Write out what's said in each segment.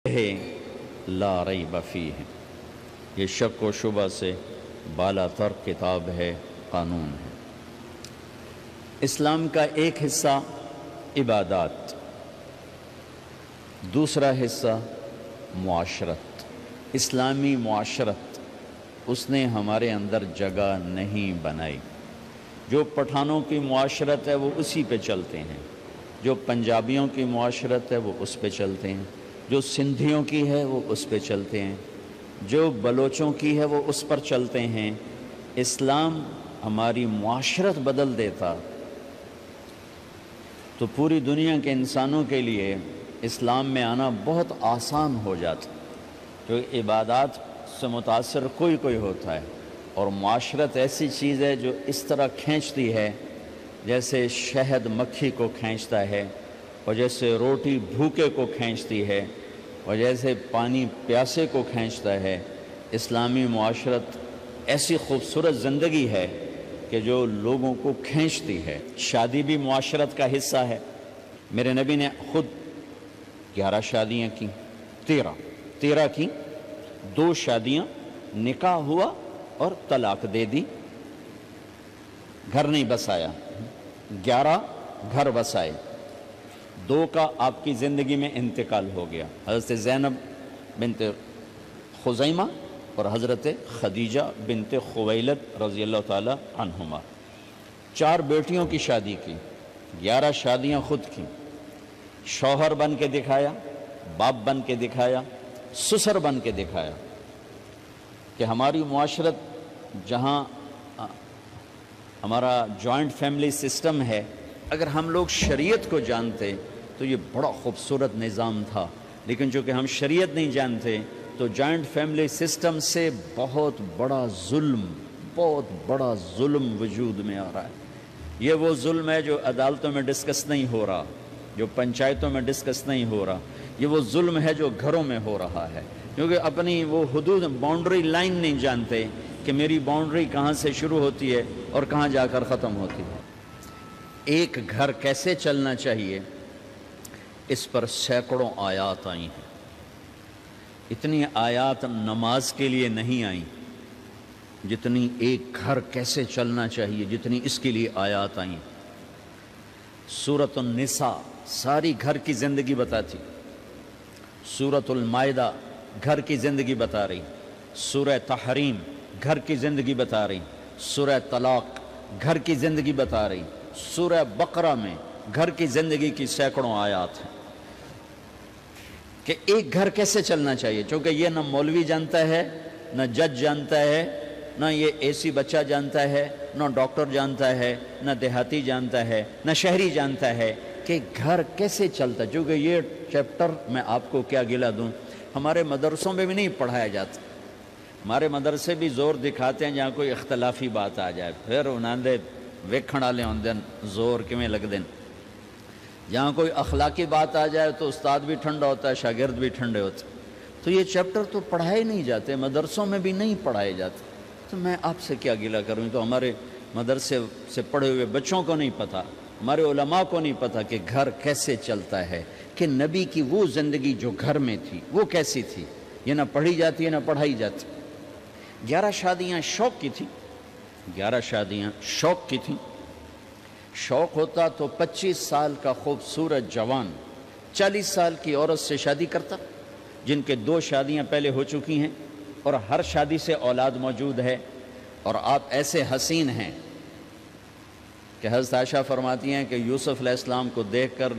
ہے لا ریب فیہ، یہ شک و شبہ سے بالا تر کتاب ہے، قانون ہے۔ اسلام کا ایک حصہ عبادات، دوسرا حصہ معاشرت، اسلامی معاشرت اس نے ہمارے اندر جگہ نہیں بنائی۔ جو پٹھانوں کی معاشرت ہے وہ اسی پہ چلتے ہیں، جو پنجابیوں کی معاشرت ہے وہ اس پہ چلتے ہیں، جو سندھیوں کی ہے وہ اس پہ چلتے ہیں، جو بلوچوں کی ہے وہ اس پر چلتے ہیں۔ اسلام ہماری معاشرت بدل دیتا تو پوری دنیا کے انسانوں کے لیے اسلام میں آنا بہت آسان ہو جاتا، کیونکہ عبادات سے متاثر کوئی ہوتا ہے، اور معاشرت ایسی چیز ہے جو اس طرح کھینچتی ہے جیسے شہد مکھی کو کھینچتا ہے، اور جیسے روٹی بھوکے کو کھینچتی ہے، اور جیسے پانی پیاسے کو کھینچتا ہے۔ اسلامی معاشرت ایسی خوبصورت زندگی ہے کہ جو لوگوں کو کھینچتی ہے۔ شادی بھی معاشرت کا حصہ ہے۔ میرے نبی نے خود 11 شادیاں کی، 13 کی، 2 شادیاں نکاح ہوا اور طلاق دے دی، گھر نہیں بسایا، 11 گھر بسائے، 2 کا آپ کی زندگی میں انتقال ہو گیا، حضرت زینب بنت خزیمہ اور حضرت خدیجہ بنت خویلد رضی اللہ تعالی عنہما۔ 4 بیٹیوں کی شادی کی، 11 شادیاں خود کی، شوہر بن کے دکھایا، باپ بن کے دکھایا، سسر بن کے دکھایا کہ ہماری معاشرت جہاں ہمارا جوائنٹ فیملی سسٹم ہے، اگر ہم لوگ شریعت کو جانتے تو یہ بڑا خوبصورت نظام تھا، لیکن چونکہ ہم شریعت نہیں جانتے تو جوائنٹ فیملی سسٹم سے بہت بڑا ظلم وجود میں آ رہا ہے۔ یہ وہ ظلم ہے جو عدالتوں میں ڈسکس نہیں ہو رہا، جو پنچایتوں میں ڈسکس نہیں ہو رہا، یہ وہ ظلم ہے جو گھروں میں ہو رہا ہے، کیونکہ اپنی وہ حدود باؤنڈری لائن نہیں جانتے کہ میری باؤنڈری کہاں سے شروع ہوتی ہے اور کہاں جا کر ختم ہوتی ہے۔ ایک گھر کیسے چلنا چاہیے، اس پر سینکڑوں آیات آئی ہیں۔ اتنی آیات نماز کے لیے نہیں آئیں جتنی ایک گھر کیسے چلنا چاہیے، جتنی اس کے لیے آیات آئیں۔ سورۃ النساء ساری گھر کی زندگی بتاتی، سورۃ المائدہ گھر کی زندگی بتا رہی، سورہ تحریم گھر کی زندگی بتا رہی، سورہ طلاق گھر کی زندگی بتا رہی، سورہ بقرہ میں گھر کی زندگی کی سینکڑوں آیات ہیں کہ ایک گھر کیسے چلنا چاہیے، چونکہ یہ نہ مولوی جانتا ہے، نہ جج جانتا ہے، نہ یہ اے سی بچہ جانتا ہے، نہ ڈاکٹر جانتا ہے، نہ دیہاتی جانتا ہے، نہ شہری جانتا ہے کہ گھر کیسے چلتا ہے۔ چونکہ یہ چیپٹر میں آپ کو کیا گلا دوں، ہمارے مدرسوں میں بھی نہیں پڑھایا جاتا۔ ہمارے مدرسے بھی زور دکھاتے ہیں جہاں کوئی اختلافی بات آ جائے، پھر انہوں نے ویکھن والے ہوندے زور کیویں لگدے، جہاں کوئی اخلاقی بات آ جائے تو استاد بھی ٹھنڈا ہوتا ہے، شاگرد بھی ٹھنڈے ہوتے۔ تو یہ چیپٹر تو پڑھائے نہیں جاتے، مدرسوں میں بھی نہیں پڑھائے جاتے، تو میں آپ سے کیا گلہ کروں، تو ہمارے مدرسے سے پڑھے ہوئے بچوں کو نہیں پتہ، ہمارے علماء کو نہیں پتہ کہ گھر کیسے چلتا ہے، کہ نبی کی وہ زندگی جو گھر میں تھی وہ کیسی تھی، یہ نہ پڑھی جاتی ہے نہ پڑھائی جاتی۔ 11 شادیاں شوق کی تھیں، 11 شادیاں شوق کی تھیں۔ شوق ہوتا تو 25 سال کا خوبصورت جوان 40 سال کی عورت سے شادی کرتا، جن کے 2 شادیاں پہلے ہو چکی ہیں اور ہر شادی سے اولاد موجود ہے، اور آپ ایسے حسین ہیں کہ حضرت عائشہ فرماتی ہیں کہ یوسف علیہ السلام کو دیکھ کر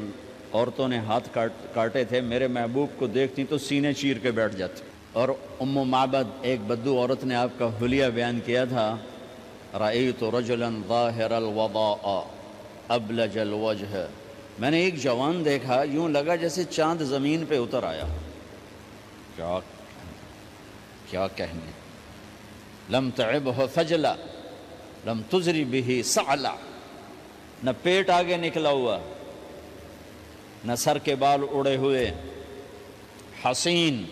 عورتوں نے ہاتھ کاٹے تھے، میرے محبوب کو دیکھتی تو سینے چیر کے بیٹھ جاتی۔ اور ام معبد ایک بدو عورت نے آپ کا حلیہ بیان کیا تھا، رأیت رجلا ظاہر الوضاء ابلج الوجہ، میں نے ایک جوان دیکھا یوں لگا جیسے چاند زمین پہ اتر آیا۔ کیا کہنے، لم تعبہ فجلا لم تزری بہ سعلا، نہ پیٹ آگے نکلا ہوا، نہ سر کے بال اڑے ہوئے، حسین،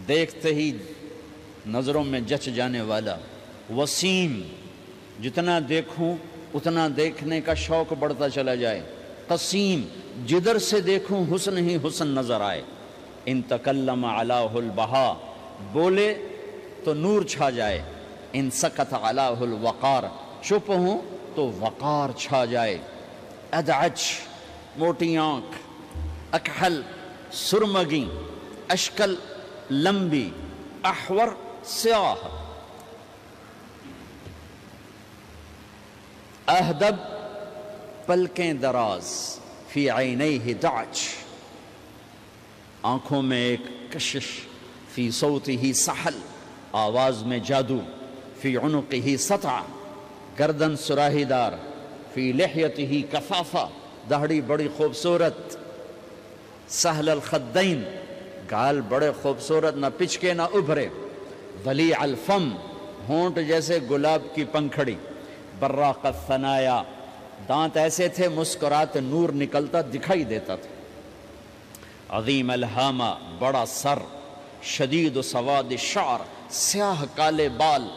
دیکھتے ہی نظروں میں جچ جانے والا، وسیم، جتنا دیکھوں اتنا دیکھنے کا شوق بڑھتا چلا جائے، قسیم، جدھر سے دیکھوں حسن ہی حسن نظر آئے۔ ان تکلم علاہ البہا، بولے تو نور چھا جائے، ان سکت علاہ الوقار، چپ ہوں تو وقار چھا جائے، ادعج موٹی آنکھ، اکحل سرمگی، اشکل لمبی، احور سیاہ، اہدب پلکیں دراز، فی عینیہ دعج، آنکھوں میں ایک کشش، فی صوتہ سحل، آواز میں جادو، فی عنقہ سطع، گردن سراہی دار، فی لحیتہ کفافہ، داڑھی بڑی خوبصورت، سہل الخدین، گال بڑے خوبصورت، نہ پچکے نہ ابھرے، ولیع الفم، ہونٹ جیسے گلاب کی پنکھڑی، براق الثنایا، دانت ایسے تھے مسکراتے نور نکلتا دکھائی دیتا تھا، عظیم الہامہ، بڑا سر، شدید سواد الشعر، سیاہ کالے بال،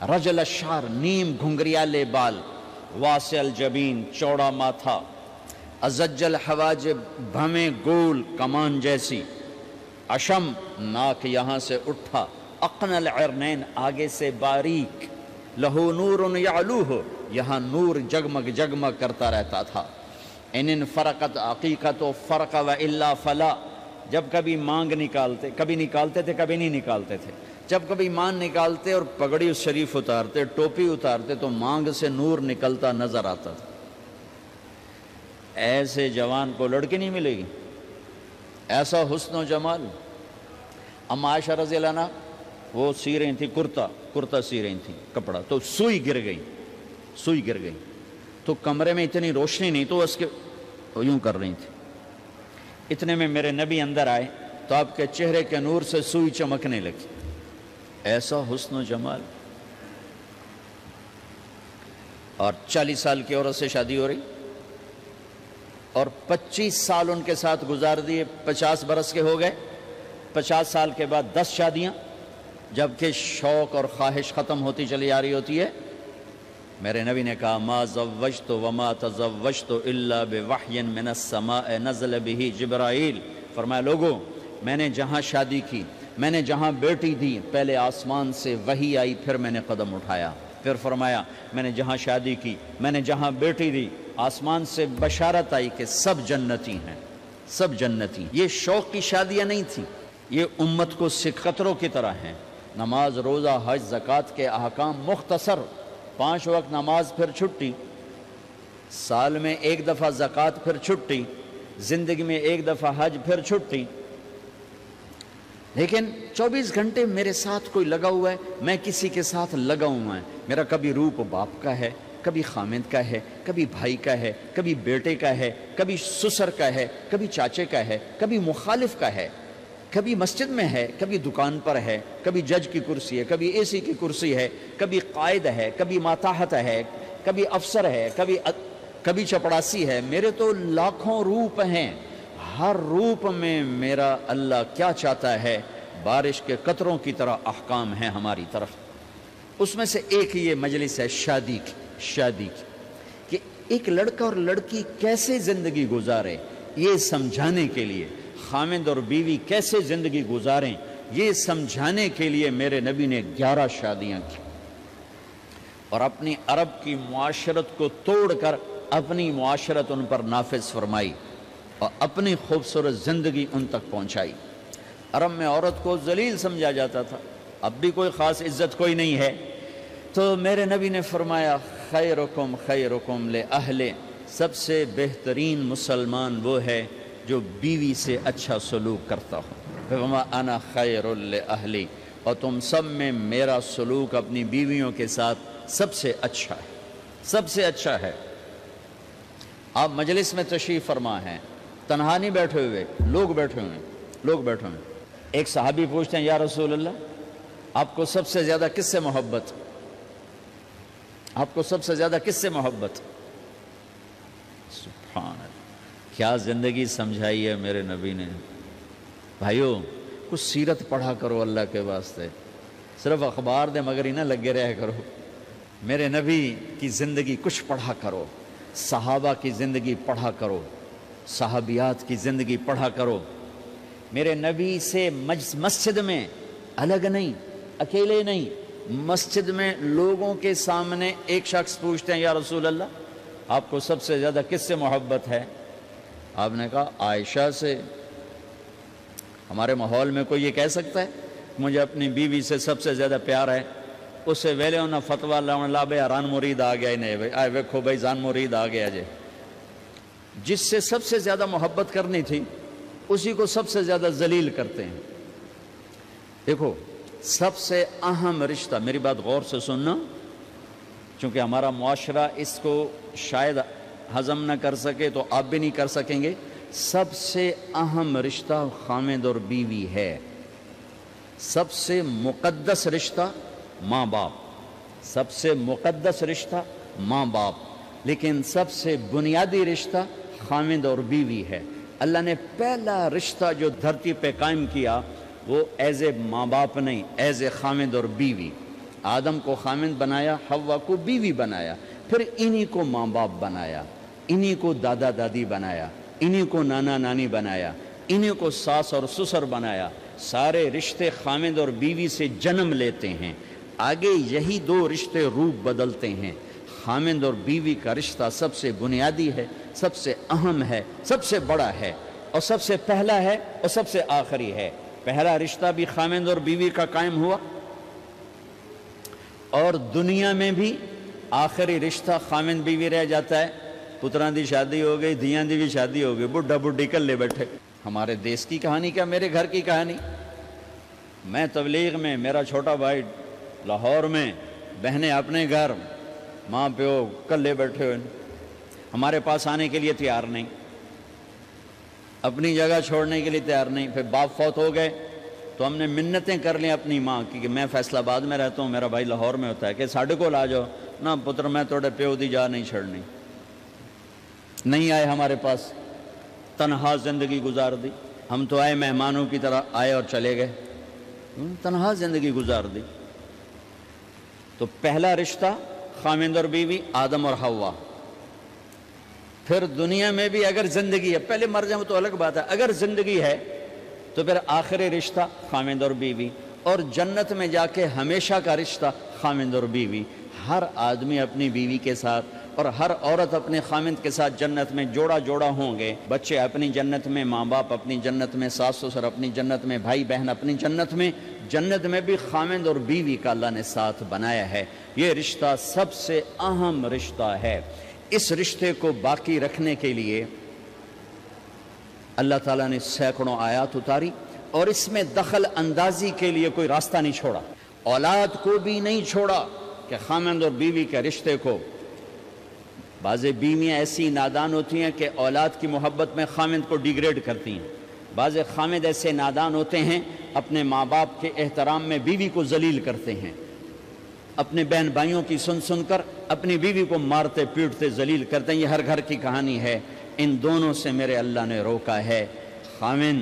رجل الشعر، نیم گھنگریالے بال، واسع الجبین، چوڑا ماتھا، ازج الحواجب، بھمیں گول کمان جیسی، اشم، ناک یہاں سے اٹھا، اقن العرنین، آگے سے باریک، لہو نور یعلوہ، یہاں نور جگمگ جگمگ کرتا رہتا تھا، ان فرقت عقیقت و فرق و الا فلا، جب کبھی مانگ نکالتے، کبھی نکالتے تھے کبھی نہیں نکالتے تھے، جب کبھی مانگ نکالتے اور پگڑی شریف اتارتے، ٹوپی اتارتے تو مانگ سے نور نکلتا نظر آتا تھا۔ ایسے جوان کو لڑکی نہیں ملے گی، ایسا حسن و جمال۔ اما عائشہ رضی اللہ عنہ وہ سی رہی تھی کرتا سی رہی تھی کپڑا، تو سوئی گر گئی، تو کمرے میں اتنی روشنی نہیں، تو اس کے یوں کر رہی تھی، اتنے میں میرے نبی اندر آئے تو آپ کے چہرے کے نور سے سوئی چمکنے لگی، ایسا حسن و جمال۔ اور 40 سال کی عورت سے شادی ہو رہی اور 25 سال ان کے ساتھ گزار دیے، 50 برس کے ہو گئے، 50 سال کے بعد 10 شادیاں، جبکہ شوق اور خواہش ختم ہوتی چلی آ رہی ہوتی ہے۔ میرے نبی نے کہا ما زوجت وما تزوجت الا بوحی من السماء نزل به جبرائیل، فرمایا لوگوں میں نے جہاں شادی کی، میں نے جہاں بیٹی دی، پہلے آسمان سے وحی آئی، پھر میں نے قدم اٹھایا، پھر فرمایا میں نے جہاں شادی کی، میں نے جہاں بیٹی دی، آسمان سے بشارت آئی کہ سب جنتی ہیں، سب جنتی۔ یہ شوق کی شادیاں نہیں تھیں، یہ امت کو سکتروں کی طرح ہیں۔ نماز، روزہ، حج، زکوٰۃ کے احکام مختصر، 5 وقت نماز پھر چھٹی، سال میں 1 دفعہ زکوٰۃ پھر چھٹی، زندگی میں 1 دفعہ حج پھر چھٹی، لیکن 24 گھنٹے میرے ساتھ کوئی لگا ہوا ہے، میں کسی کے ساتھ لگا ہوا ہے، میرا کبھی روپ باپ کا ہے، کبھی خامد کا ہے، کبھی بھائی کا ہے، کبھی بیٹے کا ہے، کبھی سسر کا ہے، کبھی چاچے کا ہے، کبھی مخالف کا ہے، کبھی مسجد میں ہے، کبھی دکان پر ہے، کبھی جج کی کرسی ہے، کبھی اے سی کی کرسی ہے، کبھی قائد ہے، کبھی ماتحت ہے، کبھی افسر ہے، کبھی چپڑاسی ہے، میرے تو لاکھوں روپ ہیں، ہر روپ میں میرا اللہ کیا چاہتا ہے، بارش کے قطروں کی طرح احکام ہیں ہماری طرف۔ اس میں سے ایک یہ مجلس ہے شادی کی کہ ایک لڑکا اور لڑکی کیسے زندگی گزارے، یہ سمجھانے کے لیے، خامد اور بیوی کیسے زندگی گزاریں یہ سمجھانے کے لیے میرے نبی نے 11 شادیاں کی، اور اپنی عرب کی معاشرت کو توڑ کر اپنی معاشرت ان پر نافذ فرمائی اور اپنی خوبصورت زندگی ان تک پہنچائی۔ عرب میں عورت کو ذلیل سمجھا جاتا تھا، اب بھی کوئی خاص عزت کوئی نہیں ہے، تو میرے نبی نے فرمایا خیرکم خیرکم لأہلہ، سب سے بہترین مسلمان وہ ہے جو بیوی سے اچھا سلوک کرتا ہو، وما انا خیر لأہلی، اور تم سب میں میرا سلوک اپنی بیویوں کے ساتھ سب سے اچھا ہے، سب سے اچھا ہے۔ آپ مجلس میں تشریف فرما ہیں، تنہا نہیں بیٹھے ہوئے، لوگ بیٹھے ہوئے ہیں۔ ایک صحابی پوچھتے ہیں یا رسول اللہ آپ کو سب سے زیادہ کس سے محبت، آپ کو سب سے زیادہ کس سے محبت؟ سبحان اللہ، کیا زندگی سمجھائی ہے میرے نبی نے۔ بھائیو کچھ سیرت پڑھا کرو اللہ کے واسطے، صرف اخبار دے مگر ہی نہ لگے رہا کرو، میرے نبی کی زندگی کچھ پڑھا کرو، صحابہ کی زندگی پڑھا کرو، صحابیات کی زندگی پڑھا کرو، میرے نبی سے مسجد میں الگ نہیں، اکیلے نہیں، مسجد میں لوگوں کے سامنے ایک شخص پوچھتے ہیں یا رسول اللہ آپ کو سب سے زیادہ کس سے محبت ہے؟ آپ نے کہا عائشہ سے۔ ہمارے ماحول میں کوئی یہ کہہ سکتا ہے مجھے اپنی بیوی سے سب سے زیادہ پیار ہے؟ اس سے ویلے انہاں فتوہ لا بے ران مرید آ گیا نہیں آئے ویکھو بھائی زان مرید آ گیا جے۔ جس سے سب سے زیادہ محبت کرنی تھی اسی کو سب سے زیادہ ذلیل کرتے ہیں۔ دیکھو سب سے اہم رشتہ، میری بات غور سے سننا چونکہ ہمارا معاشرہ اس کو شاید ہضم نہ کر سکے تو آپ بھی نہیں کر سکیں گے، سب سے اہم رشتہ خامد اور بیوی ہے۔ سب سے مقدس رشتہ ماں باپ، سب سے مقدس رشتہ ماں باپ، لیکن سب سے بنیادی رشتہ خامد اور بیوی ہے۔ اللہ نے پہلا رشتہ جو دھرتی پہ قائم کیا وہ ایز اے ماں باپ نہیں، ایز اے خامد اور بیوی۔ آدم کو خامد بنایا، حوا کو بیوی بنایا، پھر انہی کو ماں باپ بنایا، انہی کو دادا دادی بنایا، انہی کو نانا نانی بنایا، انہی کو ساس اور سسر بنایا۔ سارے رشتے خامد اور بیوی سے جنم لیتے ہیں، آگے یہی دو رشتے روپ بدلتے ہیں۔ خامد اور بیوی کا رشتہ سب سے بنیادی ہے، سب سے اہم ہے، سب سے بڑا ہے، اور سب سے پہلا ہے اور سب سے آخری ہے۔ پہلا رشتہ بھی خامد اور بیوی کا قائم ہوا، اور دنیا میں بھی آخری رشتہ خامد بیوی رہ جاتا ہے۔ پتران دی شادی ہو گئی، دھیاں دی بھی شادی ہو گئی، بڈھا بڈھی کلے بیٹھے۔ ہمارے دیس کی کہانی کیا، میرے گھر کی کہانی۔ میں تبلیغ میں، میرا چھوٹا بھائی لاہور میں، بہنیں اپنے گھر، ماں پیو کلے بیٹھے ہوئے، ہمارے پاس آنے کے لیے تیار نہیں، اپنی جگہ چھوڑنے کے لیے تیار نہیں۔ پھر باپ فوت ہو گئے تو ہم نے منتیں کر لیں اپنی ماں کی کہ میں فیصل آباد میں رہتا ہوں، میرا بھائی لاہور میں ہوتا ہے، کہ ساڑھے کو لا جاؤ نہ پتر، میں توڑے پیو دی جا نہیں چھڑنی۔ نہیں آئے ہمارے پاس، تنہا زندگی گزار دی۔ ہم تو آئے مہمانوں کی طرح آئے اور چلے گئے، تنہا زندگی گزار دی۔ تو پہلا رشتہ خامد اور بیوی، آدم اور حوا۔ پھر دنیا میں بھی اگر زندگی ہے، پہلے مر جائیں تو الگ بات ہے، اگر زندگی ہے تو پھر آخری رشتہ خامد اور بیوی، اور جنت میں جا کے ہمیشہ کا رشتہ خامد اور بیوی۔ ہر آدمی اپنی بیوی کے ساتھ اور ہر عورت اپنے خامد کے ساتھ جنت میں جوڑا جوڑا ہوں گے۔ بچے اپنی جنت میں، ماں باپ اپنی جنت میں، ساس سسر اپنی جنت میں، بھائی بہن اپنی جنت میں۔ جنت میں بھی خامد اور بیوی کا اللہ نے ساتھ بنایا ہے۔ یہ رشتہ سب سے اہم رشتہ ہے۔ اس رشتے کو باقی رکھنے کے لیے اللہ تعالیٰ نے سینکڑوں آیات اتاری، اور اس میں دخل اندازی کے لیے کوئی راستہ نہیں چھوڑا، اولاد کو بھی نہیں چھوڑا کہ خامد اور بیوی کے رشتے کو۔ بعض بیویاں ایسی نادان ہوتی ہیں کہ اولاد کی محبت میں خامد کو ڈیگریڈ کرتی ہیں، بعض خامد ایسے نادان ہوتے ہیں اپنے ماں باپ کے احترام میں بیوی کو ذلیل کرتے ہیں، اپنے بہن بھائیوں کی سن سن کر اپنی بیوی کو مارتے پیٹتے ذلیل کرتے ہیں۔ یہ ہر گھر کی کہانی ہے۔ ان دونوں سے میرے اللہ نے روکا ہے۔ خامد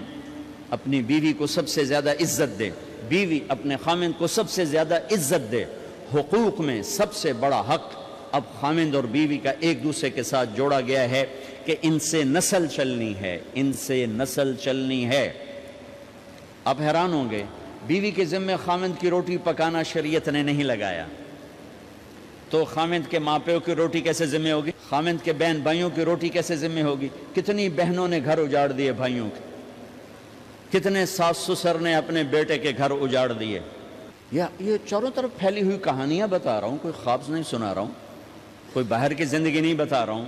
اپنی بیوی کو سب سے زیادہ عزت دے، بیوی اپنے خامد کو سب سے زیادہ عزت دے۔ حقوق میں سب سے بڑا حق اب خامد اور بیوی کا ایک دوسرے کے ساتھ جوڑا گیا ہے کہ ان سے نسل چلنی ہے، ان سے نسل چلنی ہے۔ آپ حیران ہوں گے، بیوی کے ذمہ خامد کی روٹی پکانا شریعت نے نہیں لگایا، تو خامد کے ماں پیو کی روٹی کیسے ذمہ ہوگی؟ خامد کے بہن بھائیوں کی روٹی کیسے ذمہ ہوگی؟ کتنی بہنوں نے گھر اجاڑ دیے بھائیوں کے، کتنے ساس سسر نے اپنے بیٹے کے گھر اجاڑ دیے۔ یہ چاروں طرف پھیلی ہوئی کہانیاں بتا رہا ہوں، کوئی خواب نہیں سنا رہا ہوں، کوئی باہر کی زندگی نہیں بتا رہا ہوں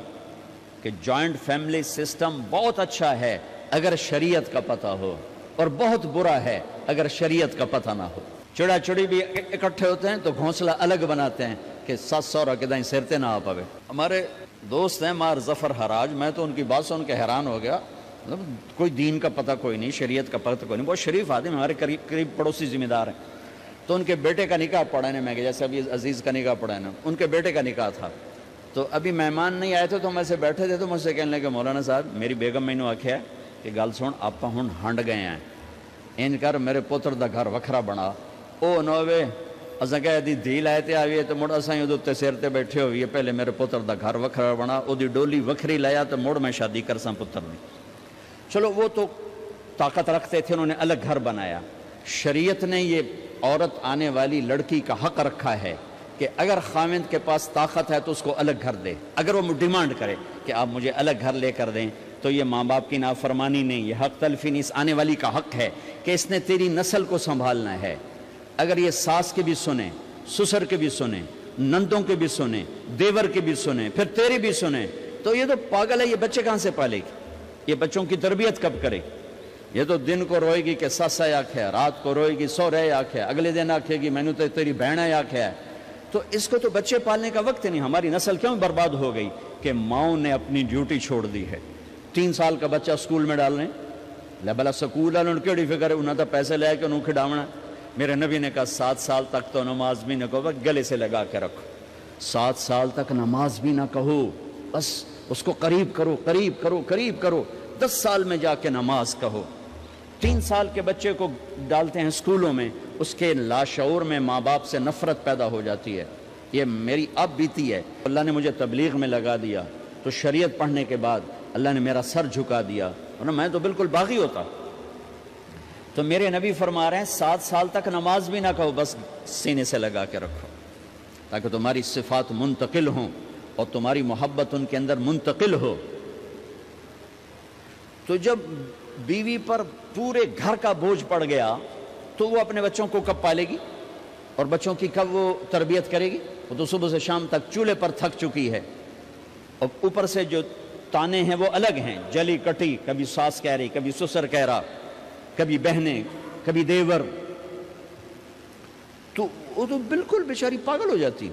کہ جوائنٹ فیملی سسٹم بہت اچھا ہے اگر شریعت کا پتہ ہو، اور بہت برا ہے اگر شریعت کا پتہ نہ ہو۔ چڑا چڑی بھی اکٹھے ہوتے ہیں تو گھونسلہ الگ بناتے ہیں کہ ساس سورا کے دائیں سرتے نہ آ پاوے۔ ہمارے دوست ہیں مار ظفر حراج، میں تو ان کی بات سن کے حیران ہو گیا، مطلب کوئی دین کا پتہ کوئی نہیں، شریعت کا پتہ کوئی نہیں، بہت شریف آدمی، ہمارے قریب پڑوسی ذمہ دار ہیں۔ تو ان کے بیٹے کا نکاح پڑھانے میں گیا، جیسے ابھی عزیز کا نکاح پڑھانا، ان کے بیٹے کا نکاح تھا۔ تو ابھی مہمان نہیں آئے تھے تو ہم ایسے بیٹھے تھے، تو مجھ سے کہنے لگے مولانا صاحب میری بیگم میں نے آکھیا کہ گل سن آپ ہن ہنڈ گئے ہیں، ان کر میرے پوتر دا گھر وکھرا بنا۔ او نوے اساں کہے دی دھی لائے تے آئیے تو مڑ اساں ادھر تے سیر تے بیٹھے ہوئیے، پہلے میرے پوتر دا گھر وکھرا بنا، او دی ڈولی وکھری لایا تو مڑ میں شادی کرساں پتر دی۔ چلو وہ تو طاقت رکھتے تھے انہوں نے الگ گھر بنایا. شریعت نے یہ عورت آنے والی لڑکی کا حق رکھا ہے کہ اگر خاوند کے پاس طاقت ہے تو اس کو الگ گھر دے. اگر وہ ڈیمانڈ کرے کہ آپ مجھے الگ گھر لے کر دیں تو یہ ماں باپ کی نافرمانی نہیں, یہ حق تلفی نہیں, اس آنے والی کا حق ہے کہ اس نے تیری نسل کو سنبھالنا ہے. اگر یہ ساس کے بھی سنیں, سسر کے بھی سنیں, نندوں کے بھی سنیں, دیور کے بھی سنیں, پھر تیری بھی سنیں, تو یہ تو پاگل ہے, یہ بچے کہاں سے پالے گی, یہ بچوں کی تربیت کب کرے گی؟ یہ تو دن کو روئے گی کہ سس ہے آکھے, رات کو روئے گی سو رہے آکھے, اگلے دن آکھے گی میں نے تو تیری بہن ہے آکھے ہے. تو اس کو تو بچے پالنے کا وقت نہیں. ہماری نسل کیوں برباد ہو گئی کہ ماؤں نے اپنی ڈیوٹی چھوڑ دی ہے. 3 سال کا بچہ سکول میں ڈالنے بلا سکول ہے انہوں کیڑی فکر ہے, انہوں تو پیسے لے کے انہوں کھڑاونا. میرے نبی نے کہا 7 سال تک تو نماز بھی نہ کہو, گلے سے لگا کے رکھو. 7 سال تک نماز بھی نہ کہو, بس اس کو قریب کرو قریب کرو قریب کرو. 10 سال میں جا کے نماز کہو. 3 سال کے بچے کو ڈالتے ہیں سکولوں میں, اس کے لاشعور میں ماں باپ سے نفرت پیدا ہو جاتی ہے. یہ میری اب بیتی ہے. اللہ نے مجھے تبلیغ میں لگا دیا تو شریعت پڑھنے کے بعد اللہ نے میرا سر جھکا دیا, ورنہ میں تو بالکل باغی ہوتا. تو میرے نبی فرما رہے ہیں 7 سال تک نماز بھی نہ کہو, بس سینے سے لگا کے رکھو تاکہ تمہاری صفات منتقل ہوں اور تمہاری محبت ان کے اندر منتقل ہو. تو جب بیوی پر پورے گھر کا بوجھ پڑ گیا تو وہ اپنے بچوں کو کب پالے گی اور بچوں کی کب وہ تربیت کرے گی؟ وہ تو صبح سے شام تک چولہے پر تھک چکی ہے, اور اوپر سے جو تانے ہیں وہ الگ ہیں, جلی کٹی, کبھی ساس کہہ رہی, کبھی سسر کہہ رہا, کبھی بہنیں, کبھی دیور. تو وہ تو بالکل بیچاری پاگل ہو جاتی.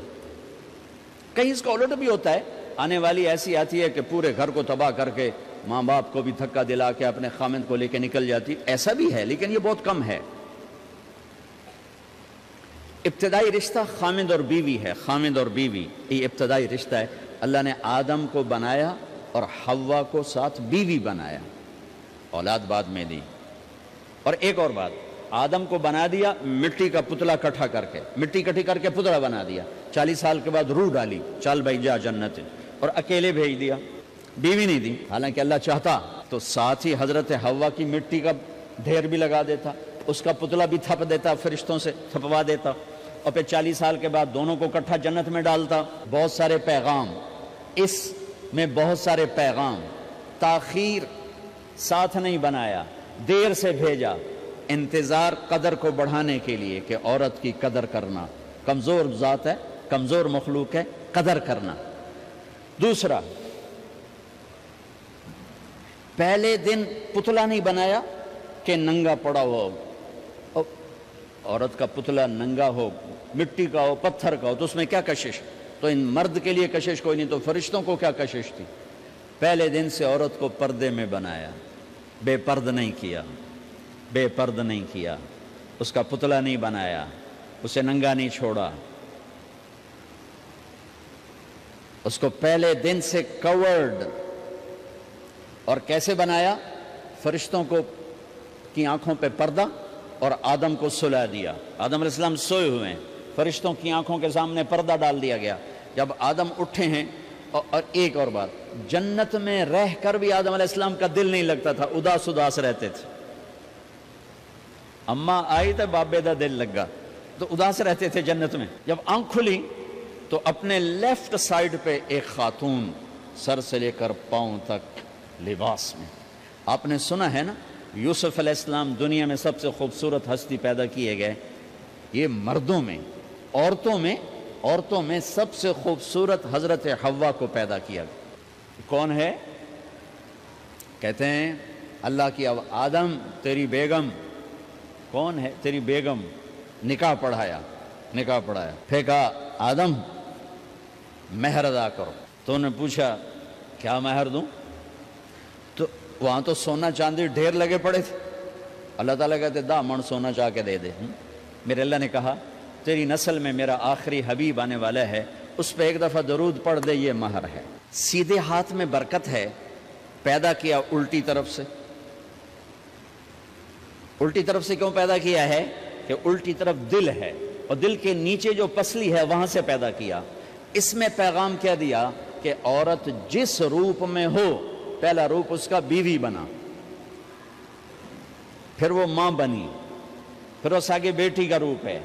کہیں اس کا الٹ بھی ہوتا ہے, آنے والی ایسی آتی ہے کہ پورے گھر کو تباہ کر کے ماں باپ کو بھی دھکا دلا کے اپنے خامند کو لے کے نکل جاتی. ایسا بھی ہے لیکن یہ بہت کم ہے. ابتدائی رشتہ خامند اور بیوی ہے, خامند اور بیوی یہ ابتدائی رشتہ ہے. اللہ نے آدم کو بنایا اور حوا کو ساتھ بیوی بنایا, اولاد بعد میں دی. اور ایک اور بات, آدم کو بنا دیا مٹی کا پتلا کٹھا کر کے, مٹی کٹھی کر کے پتلا بنا دیا. 40 سال کے بعد روح ڈالی, چل بھائی جا جنت, اور اکیلے بھیج دیا, بیوی نہیں دی. حالانکہ اللہ چاہتا تو ساتھ ہی حضرت حوا کی مٹی کا ڈھیر بھی لگا دیتا, اس کا پتلا بھی تھپ دیتا, فرشتوں سے تھپوا دیتا, اور پھر 40 سال کے بعد دونوں کو کٹھا جنت میں ڈالتا. بہت سارے پیغام, اس میں بہت سارے پیغام. تاخیر ساتھ نہیں بنایا, دیر سے بھیجا. انتظار قدر کو بڑھانے کے لیے کہ عورت کی قدر کرنا, کمزور ذات ہے, کمزور مخلوق ہے, قدر کرنا. دوسرا, پہلے دن پتلا نہیں بنایا کہ ننگا پڑا ہو. عورت کا پتلا ننگا ہو, مٹی کا ہو, پتھر کا ہو, تو اس میں کیا کشش؟ تو ان مرد کے لیے کشش کوئی نہیں, تو فرشتوں کو کیا کشش تھی؟ پہلے دن سے عورت کو پردے میں بنایا, بے پرد نہیں کیا, بے پرد نہیں کیا, اس کا پتلا نہیں بنایا, اسے ننگا نہیں چھوڑا, اس کو پہلے دن سے کورڈ. اور کیسے بنایا؟ فرشتوں کو کی آنکھوں پہ پردہ اور آدم کو سلا دیا. آدم علیہ السلام سوئے ہوئے ہیں, فرشتوں کی آنکھوں کے سامنے پردہ ڈال دیا گیا. جب آدم اٹھے ہیں, اور ایک اور بات, جنت میں رہ کر بھی آدم علیہ السلام کا دل نہیں لگتا تھا, اداس اداس رہتے تھے. اماں آئی تو بابے دا دل لگا, تو اداس رہتے تھے جنت میں. جب آنکھ کھلی تو اپنے لیفٹ سائیڈ پہ ایک خاتون, سر سے لے کر پاؤں تک لباس میں. آپ نے سنا ہے نا, یوسف علیہ السلام دنیا میں سب سے خوبصورت ہستی پیدا کیے گئے. یہ مردوں میں, عورتوں میں سب سے خوبصورت حضرت حوا کو پیدا کیا گیا. کون ہے؟ کہتے ہیں اللہ کی. اب آدم تیری بیگم کون ہے؟ تیری بیگم. نکاح پڑھایا, پھر کہا آدم مہر ادا کرو. تو انہوں نے پوچھا کیا مہر دوں؟ تو وہاں تو سونا چاندی ڈھیر لگے پڑے تھے. اللہ تعالیٰ کہتے دا من سونا چاہ کے دے دے. میرے اللہ نے کہا تیری نسل میں میرا آخری حبیب آنے والا ہے, اس پہ ایک دفعہ درود پڑھ دے, یہ مہر ہے. سیدھے ہاتھ میں برکت ہے. پیدا کیا الٹی طرف سے. الٹی طرف سے کیوں پیدا کیا ہے؟ کہ الٹی طرف دل ہے, اور دل کے نیچے جو پسلی ہے وہاں سے پیدا کیا. اس میں پیغام کیا دیا کہ عورت جس روپ میں ہو, پہلا روپ اس کا بیوی بنا. پھر وہ ماں بنی، پھر اس آگے بیٹی کا روپ ہے،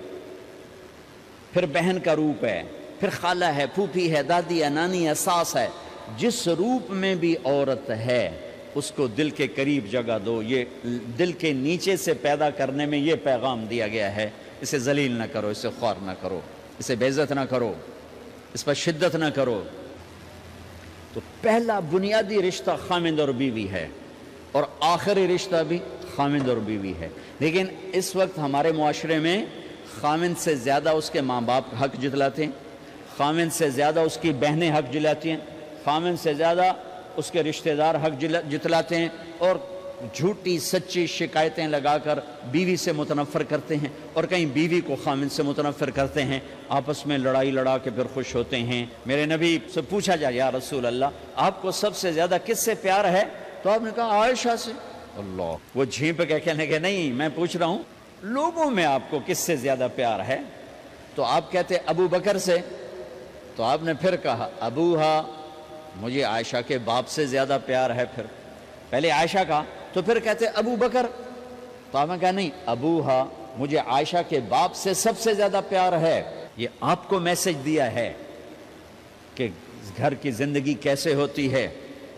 پھر بہن کا روپ ہے، پھر خالہ ہے، پھوپھی ہے، دادی ہے، نانی ہے، ساس ہے۔ جس روپ میں بھی عورت ہے اس کو دل کے قریب جگہ دو۔ یہ دل کے نیچے سے پیدا کرنے میں یہ پیغام دیا گیا ہے، اسے ذلیل نہ کرو، اسے خوار نہ کرو، اسے بے عزت نہ کرو، اس پر شدت نہ کرو۔ تو پہلا بنیادی رشتہ خامند اور بیوی ہے، اور آخری رشتہ بھی خامند اور بیوی ہے۔ لیکن اس وقت ہمارے معاشرے میں خامند سے زیادہ اس کے ماں باپ حق جتلاتے ہیں، خامند سے زیادہ اس کی بہنیں حق جلاتی ہیں، خامند سے زیادہ اس کے رشتہ دار حق جتلاتے ہیں، اور جھوٹی سچی شکایتیں لگا کر بیوی سے متنفر کرتے ہیں، اور کہیں بیوی کو خامند سے متنفر کرتے ہیں، آپس میں لڑائی لڑا کے پھر خوش ہوتے ہیں۔ میرے نبی سے پوچھا جائے یا رسول اللہ آپ کو سب سے زیادہ کس سے پیار ہے؟ تو آپ نے کہا عائشہ سے۔ اللہ، وہ جھینپ کے کہنے کہ نہیں، میں پوچھ رہا ہوں لوگوں میں آپ کو کس سے زیادہ پیار ہے؟ تو آپ کہتے ابو بکر سے۔ تو آپ نے پھر کہا ابوہا، مجھے عائشہ کے باپ سے زیادہ پیار ہے۔ پھر پہلے عائشہ کا، تو پھر کہتے ابو بکر۔ تو آپ نے کہا نہیں، ابوہا، مجھے عائشہ کے باپ سے سب سے زیادہ پیار ہے۔ یہ آپ کو میسج دیا ہے کہ گھر کی زندگی کیسے ہوتی ہے،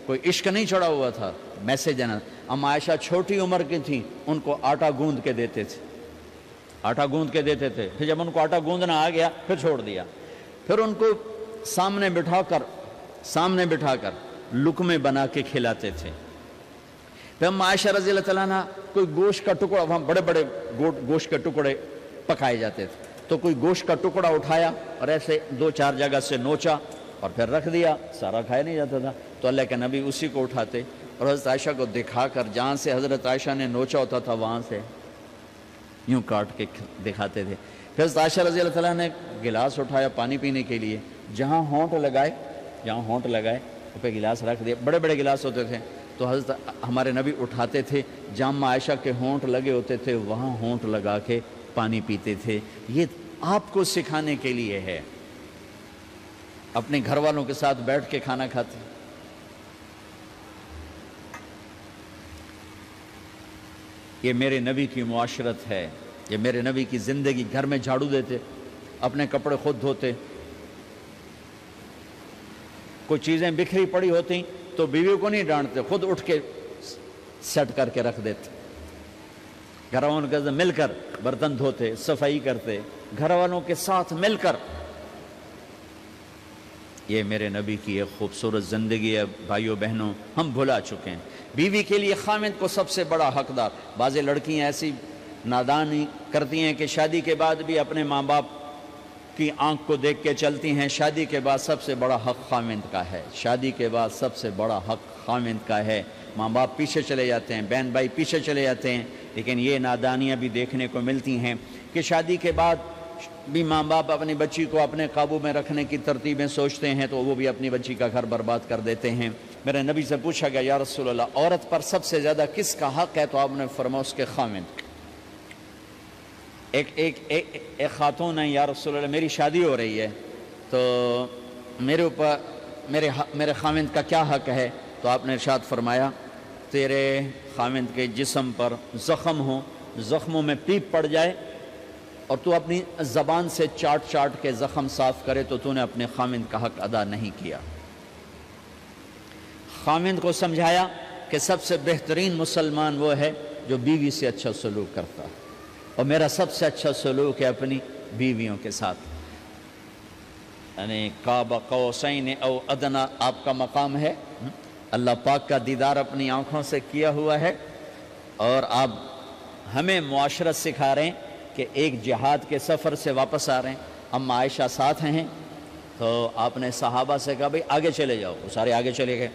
کوئی عشق نہیں چڑھا ہوا تھا، میسج دینا۔ ام عائشہ چھوٹی عمر کی تھیں، ان کو آٹا گوندھ کے دیتے تھے، آٹا گوندھ کے دیتے تھے، پھر جب ان کو آٹا گوندھنا آ گیا پھر چھوڑ دیا، پھر ان کو سامنے بٹھا کر لقمے بنا کے کھلاتے تھے۔ پھر ام عائشہ رضی اللہ تعالیٰ عنہ کوئی گوشت کا ٹکڑا، وہاں بڑے بڑے گوشت کے ٹکڑے پکائے جاتے تھے، تو کوئی گوشت کا ٹکڑا اٹھایا اور ایسے 2-4 جگہ سے نوچا اور پھر رکھ دیا، سارا کھایا نہیں جاتا تھا، تو اللہ کے نبی اسی کو اٹھاتے اور حضرت عائشہ کو دکھا کر، جہاں سے حضرت عائشہ نے نوچا ہوتا تھا وہاں سے یوں کاٹ کے دکھاتے تھے۔ پھر حضرت عائشہ رضی اللہ تعالیٰ نے گلاس اٹھایا پانی پینے کے لیے، جہاں ہونٹ لگائے پہ گلاس رکھ دیا، بڑے بڑے گلاس ہوتے تھے، تو حضرت ہمارے نبی اٹھاتے تھے، جہاں عائشہ کے ہونٹ لگے ہوتے تھے وہاں ہونٹ لگا کے پانی پیتے تھے۔ یہ آپ کو سکھانے کے لیے ہے، اپنے گھر والوں کے ساتھ بیٹھ کے کھانا کھاتے۔ یہ میرے نبی کی معاشرت ہے، یہ میرے نبی کی زندگی۔ گھر میں جھاڑو دیتے، اپنے کپڑے خود دھوتے، کوئی چیزیں بکھری پڑی ہوتی تو بیوی کو نہیں ڈانٹتے، خود اٹھ کے سیٹ کر کے رکھ دیتے، گھر والوں کے ساتھ مل کر برتن دھوتے، صفائی کرتے، گھر والوں کے ساتھ مل کر۔ یہ میرے نبی کی ایک خوبصورت زندگی ہے۔ بھائیوں بہنوں، ہم بھلا چکے ہیں بیوی کے لیے خامند کو سب سے بڑا حقدار۔ بعض لڑکیاں ایسی نادانی کرتی ہیں کہ شادی کے بعد بھی اپنے ماں باپ کی آنکھ کو دیکھ کے چلتی ہیں۔ شادی کے بعد سب سے بڑا حق خامند کا ہے، شادی کے بعد سب سے بڑا حق خامند کا ہے۔ ماں باپ پیچھے چلے جاتے ہیں، بہن بھائی پیچھے چلے جاتے ہیں، لیکن یہ نادانیاں بھی دیکھنے کو ملتی ہیں کہ شادی کے بعد بھی ماں باپ اپنی بچی کو اپنے قابو میں رکھنے کی ترتیبیں سوچتے ہیں، تو وہ بھی اپنی بچی کا گھر برباد کر دیتے ہیں۔ میرے نبی سے پوچھا گیا یا رسول اللہ عورت پر سب سے زیادہ کس کا حق ہے؟ تو آپ نے فرمایا اس کے خامند۔ ایک خاتون ہے، یا رسول اللہ میری شادی ہو رہی ہے تو میرے اوپر میرے خامند کا کیا حق ہے؟ تو آپ نے ارشاد فرمایا تیرے خامند کے جسم پر زخم ہو، زخموں میں پیپ پڑ جائے اور تو اپنی زبان سے چاٹ کے زخم صاف کرے تو نے اپنے خامند کا حق ادا نہیں کیا۔ خامند کو سمجھایا کہ سب سے بہترین مسلمان وہ ہے جو بیوی سے اچھا سلوک کرتا ہے، اور میرا سب سے اچھا سلوک ہے اپنی بیویوں کے ساتھ، یعنی قاب قوسین او ادنا آپ کا مقام ہے۔ اللہ پاک کا دیدار اپنی آنکھوں سے کیا ہوا ہے، اور آپ ہمیں معاشرت سکھا رہے ہیں کہ ایک جہاد کے سفر سے واپس آ رہے ہیں، اما عائشہ ساتھ ہیں، تو آپ نے صحابہ سے کہا بھئی آگے چلے جاؤ، وہ سارے آگے چلے گئے۔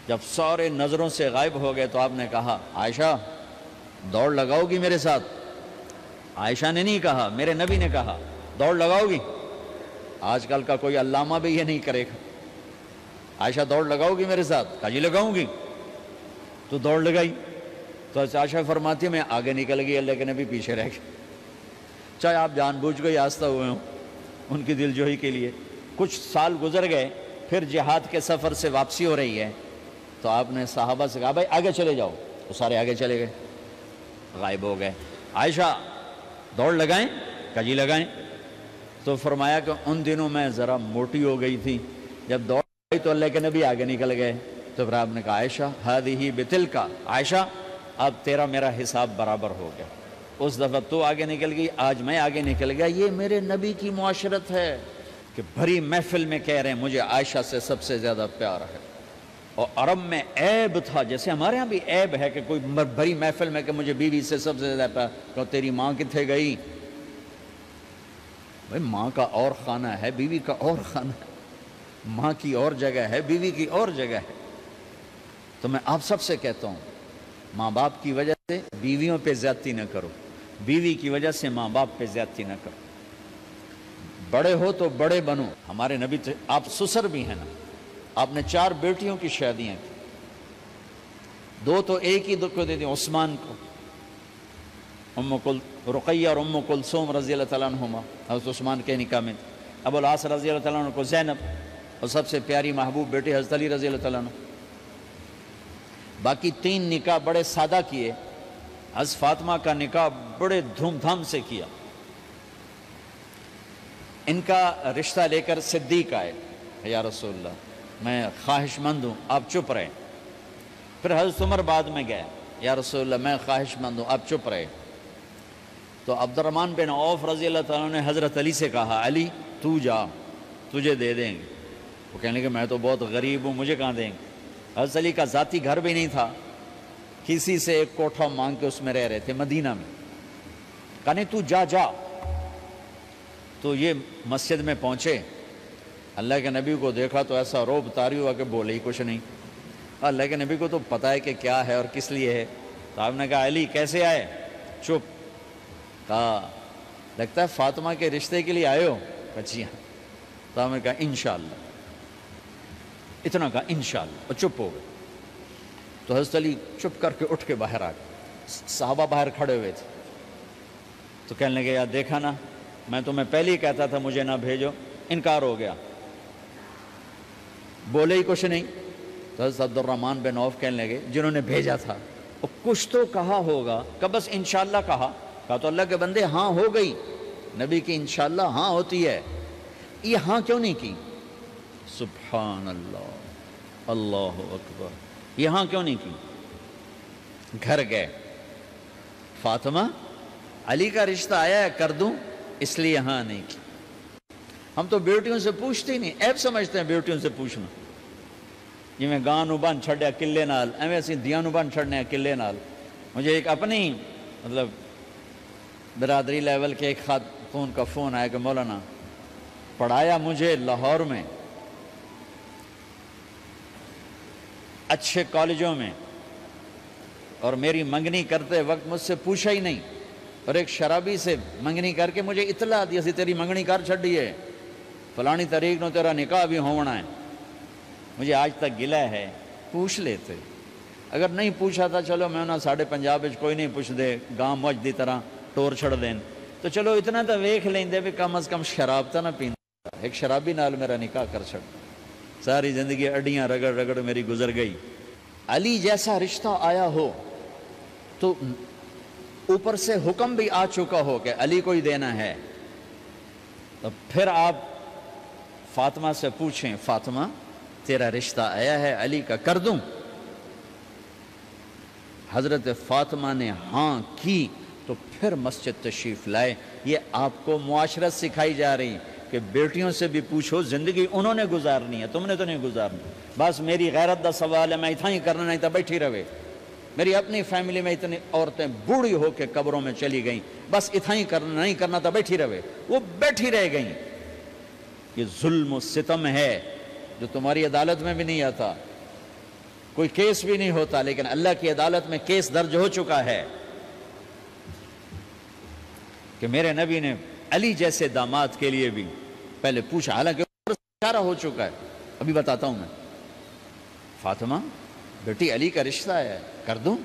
جب سارے نظروں سے غائب ہو گئے تو آپ نے کہا عائشہ دوڑ لگاؤ گی میرے ساتھ؟ عائشہ نے نہیں کہا، میرے نبی نے کہا دوڑ لگاؤ گی؟ آج کل کا کوئی علامہ بھی یہ نہیں کرے گا۔ عائشہ دوڑ لگاؤ گی میرے ساتھ؟ کہا جی لگاؤں گی۔ تو دوڑ لگائی، تو عائشہ فرماتی میں آگے نکل گئی، اللہ کے نبی پیچھے رہ گئے، چاہے آپ جان بوجھ کے آستہ ہوئے ہوں ان کی دل جوئی کے لیے۔ کچھ سال گزر گئے، پھر جہاد کے سفر سے واپسی ہو رہی ہے، تو آپ نے صحابہ سے کہا بھائی آگے چلے جاؤ، وہ سارے آگے چلے گئے، غائب ہو گئے۔ عائشہ دوڑ لگائیں؟ کہا جی لگائیں۔ تو فرمایا کہ ان دنوں میں ذرا موٹی ہو گئی تھی، جب دوڑ گئی تو اللہ کے نبی آگے نکل گئے، تو پھر آپ نے کہا عائشہ ہذہ بتلک، عائشہ اب تیرا میرا حساب برابر ہو گیا، اس دفعہ تو آگے نکل گئی، آج میں آگے نکل گیا۔ یہ میرے نبی کی معاشرت ہے کہ بھری محفل میں کہہ رہے ہیں مجھے عائشہ سے سب سے زیادہ پیار ہے۔ اور عرب میں عیب تھا، جیسے ہمارے ہاں بھی عیب ہے کہ کوئی بھری محفل میں کہ مجھے بیوی سے سب سے زیادہ پیار، کہ تیری ماں کتنے گئی؟ بھائی ماں کا اور خانہ ہے، بیوی کا اور خانہ ہے، ماں کی اور جگہ ہے، بیوی کی اور جگہ ہے۔ تو میں آپ سب سے کہتا ہوں ماں باپ کی وجہ سے بیویوں پہ زیادتی نہ کرو، بیوی کی وجہ سے ماں باپ پہ زیادتی نہ کرو۔ بڑے ہو تو بڑے بنو۔ ہمارے نبی تو آپ سسر بھی ہیں نا، آپ نے 4 بیٹیوں کی شادیاں کی، 2 تو ایک ہی کو دے دی عثمان کو، رقیہ اور ام کلثوم رضی اللہ تعالیٰ عنہما حضرت عثمان کے نکاح میں، ابو العاص رضی اللہ تعالیٰ عنہ کو زینب، اور سب سے پیاری محبوب بیٹی حضرت علی رضی اللہ تعالیٰ عنہ۔ باقی 3 نکاح بڑے سادہ کیے، حضرت فاطمہ کا نکاح بڑے دھوم دھام سے کیا۔ ان کا رشتہ لے کر صدیق آئے، یا رسول اللہ میں خواہش مند ہوں، آپ چپ رہے۔ پھر حضرت عمر بعد میں گئے، یا رسول اللہ میں خواہش مند ہوں، آپ چپ رہے۔ تو عبد الرحمن بن عوف رضی اللہ تعالیٰ نے حضرت علی سے کہا علی تو جا، تجھے دے دیں گے۔ وہ کہنے کہ میں تو بہت غریب ہوں، مجھے کہاں دیں گے؟ حضرت علی کا ذاتی گھر بھی نہیں تھا، کسی سے ایک کوٹھا مانگ کے اس میں رہ رہے تھے مدینہ میں۔ کہا نہیں تو جا جا۔ تو یہ مسجد میں پہنچے، اللہ کے نبی کو دیکھا تو ایسا روب طاری ہوا کہ بولے ہی کچھ نہیں۔ اللہ کے نبی کو تو پتہ ہے کہ کیا ہے اور کس لیے ہے۔ تو آپ نے کہا علی کیسے آئے؟ چپ۔ کہا لگتا ہے فاطمہ کے رشتے کے لیے آئے ہو؟ کہا جی ہاں۔ تو آپ نے کہا انشاءاللہ، اتنا کہا انشاءاللہ، اور چپ ہو گئے۔ تو حضرت علی چپ کر کے اٹھ کے باہر آ گئے، صحابہ باہر کھڑے ہوئے تھے۔ تو کہنے لگے یار دیکھا نا، میں تمہیں پہلے ہی کہتا تھا مجھے نہ بھیجو، انکار ہو گیا، بولے ہی کچھ نہیں۔ تو حضرت عبد الرحمن بن عوف کہنے لگے جنہوں نے بھیجا تھا وہ کچھ تو کہا ہوگا، کہ بس انشاءاللہ کہا۔ کہا تو اللہ کے بندے ہاں ہو گئی، نبی کی انشاءاللہ ہاں ہوتی ہے، یہ ہاں کیوں نہیں کی؟ سبحان اللہ، اللہ اکبر، یہ ہاں کیوں نہیں کی؟ گھر گئے، فاطمہ علی کا رشتہ آیا ہے کر دوں، اس لیے ہاں نہیں کی۔ ہم تو بیٹیوں سے پوچھتے ہی نہیں، عیب سمجھتے ہیں بیٹیوں سے پوچھنا۔ جی میں گاں نو بن چھڑیا قلعے نال، ایویں اسی دیاں نو بن چھڑنے قلعے نال۔ مجھے ایک اپنی مطلب برادری لیول کے ایک خاتون کا فون آیا کہ مولانا پڑھایا مجھے لاہور میں اچھے کالجوں میں، اور میری منگنی کرتے وقت مجھ سے پوچھا ہی نہیں، اور ایک شرابی سے منگنی کر کے مجھے اطلاع دی سی تیری منگنی کر چھڑی ہے، فلانی تاریخ نو تیرا نکاح بھی ہونا ہے۔ مجھے آج تک گلہ ہے، پوچھ لیتے۔ اگر نہیں پوچھا تھا چلو میں انہاں ساڑھے پنجاب کوئی نہیں پوچھ دے، گاں موج دی طرح ٹور چھڑ دین، تو چلو اتنا تو ویکھ لیں دے بھی کم از کم شراب تا نہ پیندا۔ ایک شرابی نال میرا نکاح کر چھڑ، ساری زندگی اڈیاں رگڑ رگڑ میری گزر گئی۔ علی جیسا رشتہ آیا ہو تو اوپر سے حکم بھی آ چکا ہو کہ علی کو ہی دینا ہے، تو پھر آپ فاطمہ سے پوچھیں فاطمہ تیرا رشتہ آیا ہے علی کا، کر دوں؟ حضرت فاطمہ نے ہاں کی تو پھر مسجد تشریف لائے۔ یہ آپ کو معاشرت سکھائی جا رہی کہ بیٹیوں سے بھی پوچھو، زندگی انہوں نے گزارنی ہے، تم نے تو نہیں گزارنی۔ بس میری غیرت دا سوال ہے، میں اتنا ہی کرنا نہیں تو بیٹھی رہے۔ میری اپنی فیملی میں اتنی عورتیں بوڑھی ہو کے قبروں میں چلی گئیں، بس اتنا ہی کرنا نہیں کرنا تو بیٹھی رہے، وہ بیٹھی رہ گئیں۔ یہ ظلم و ستم ہے جو تمہاری عدالت میں بھی نہیں آتا، کوئی کیس بھی نہیں ہوتا، لیکن اللہ کی عدالت میں کیس درج ہو چکا ہے کہ میرے نبی نے علی جیسے داماد کے لیے بھی پہلے پوچھا، حالانکہ اشارہ ہو چکا ہے۔ ابھی بتاتا ہوں میں۔ فاطمہ بیٹی علی کا رشتہ ہے، کر دوں؟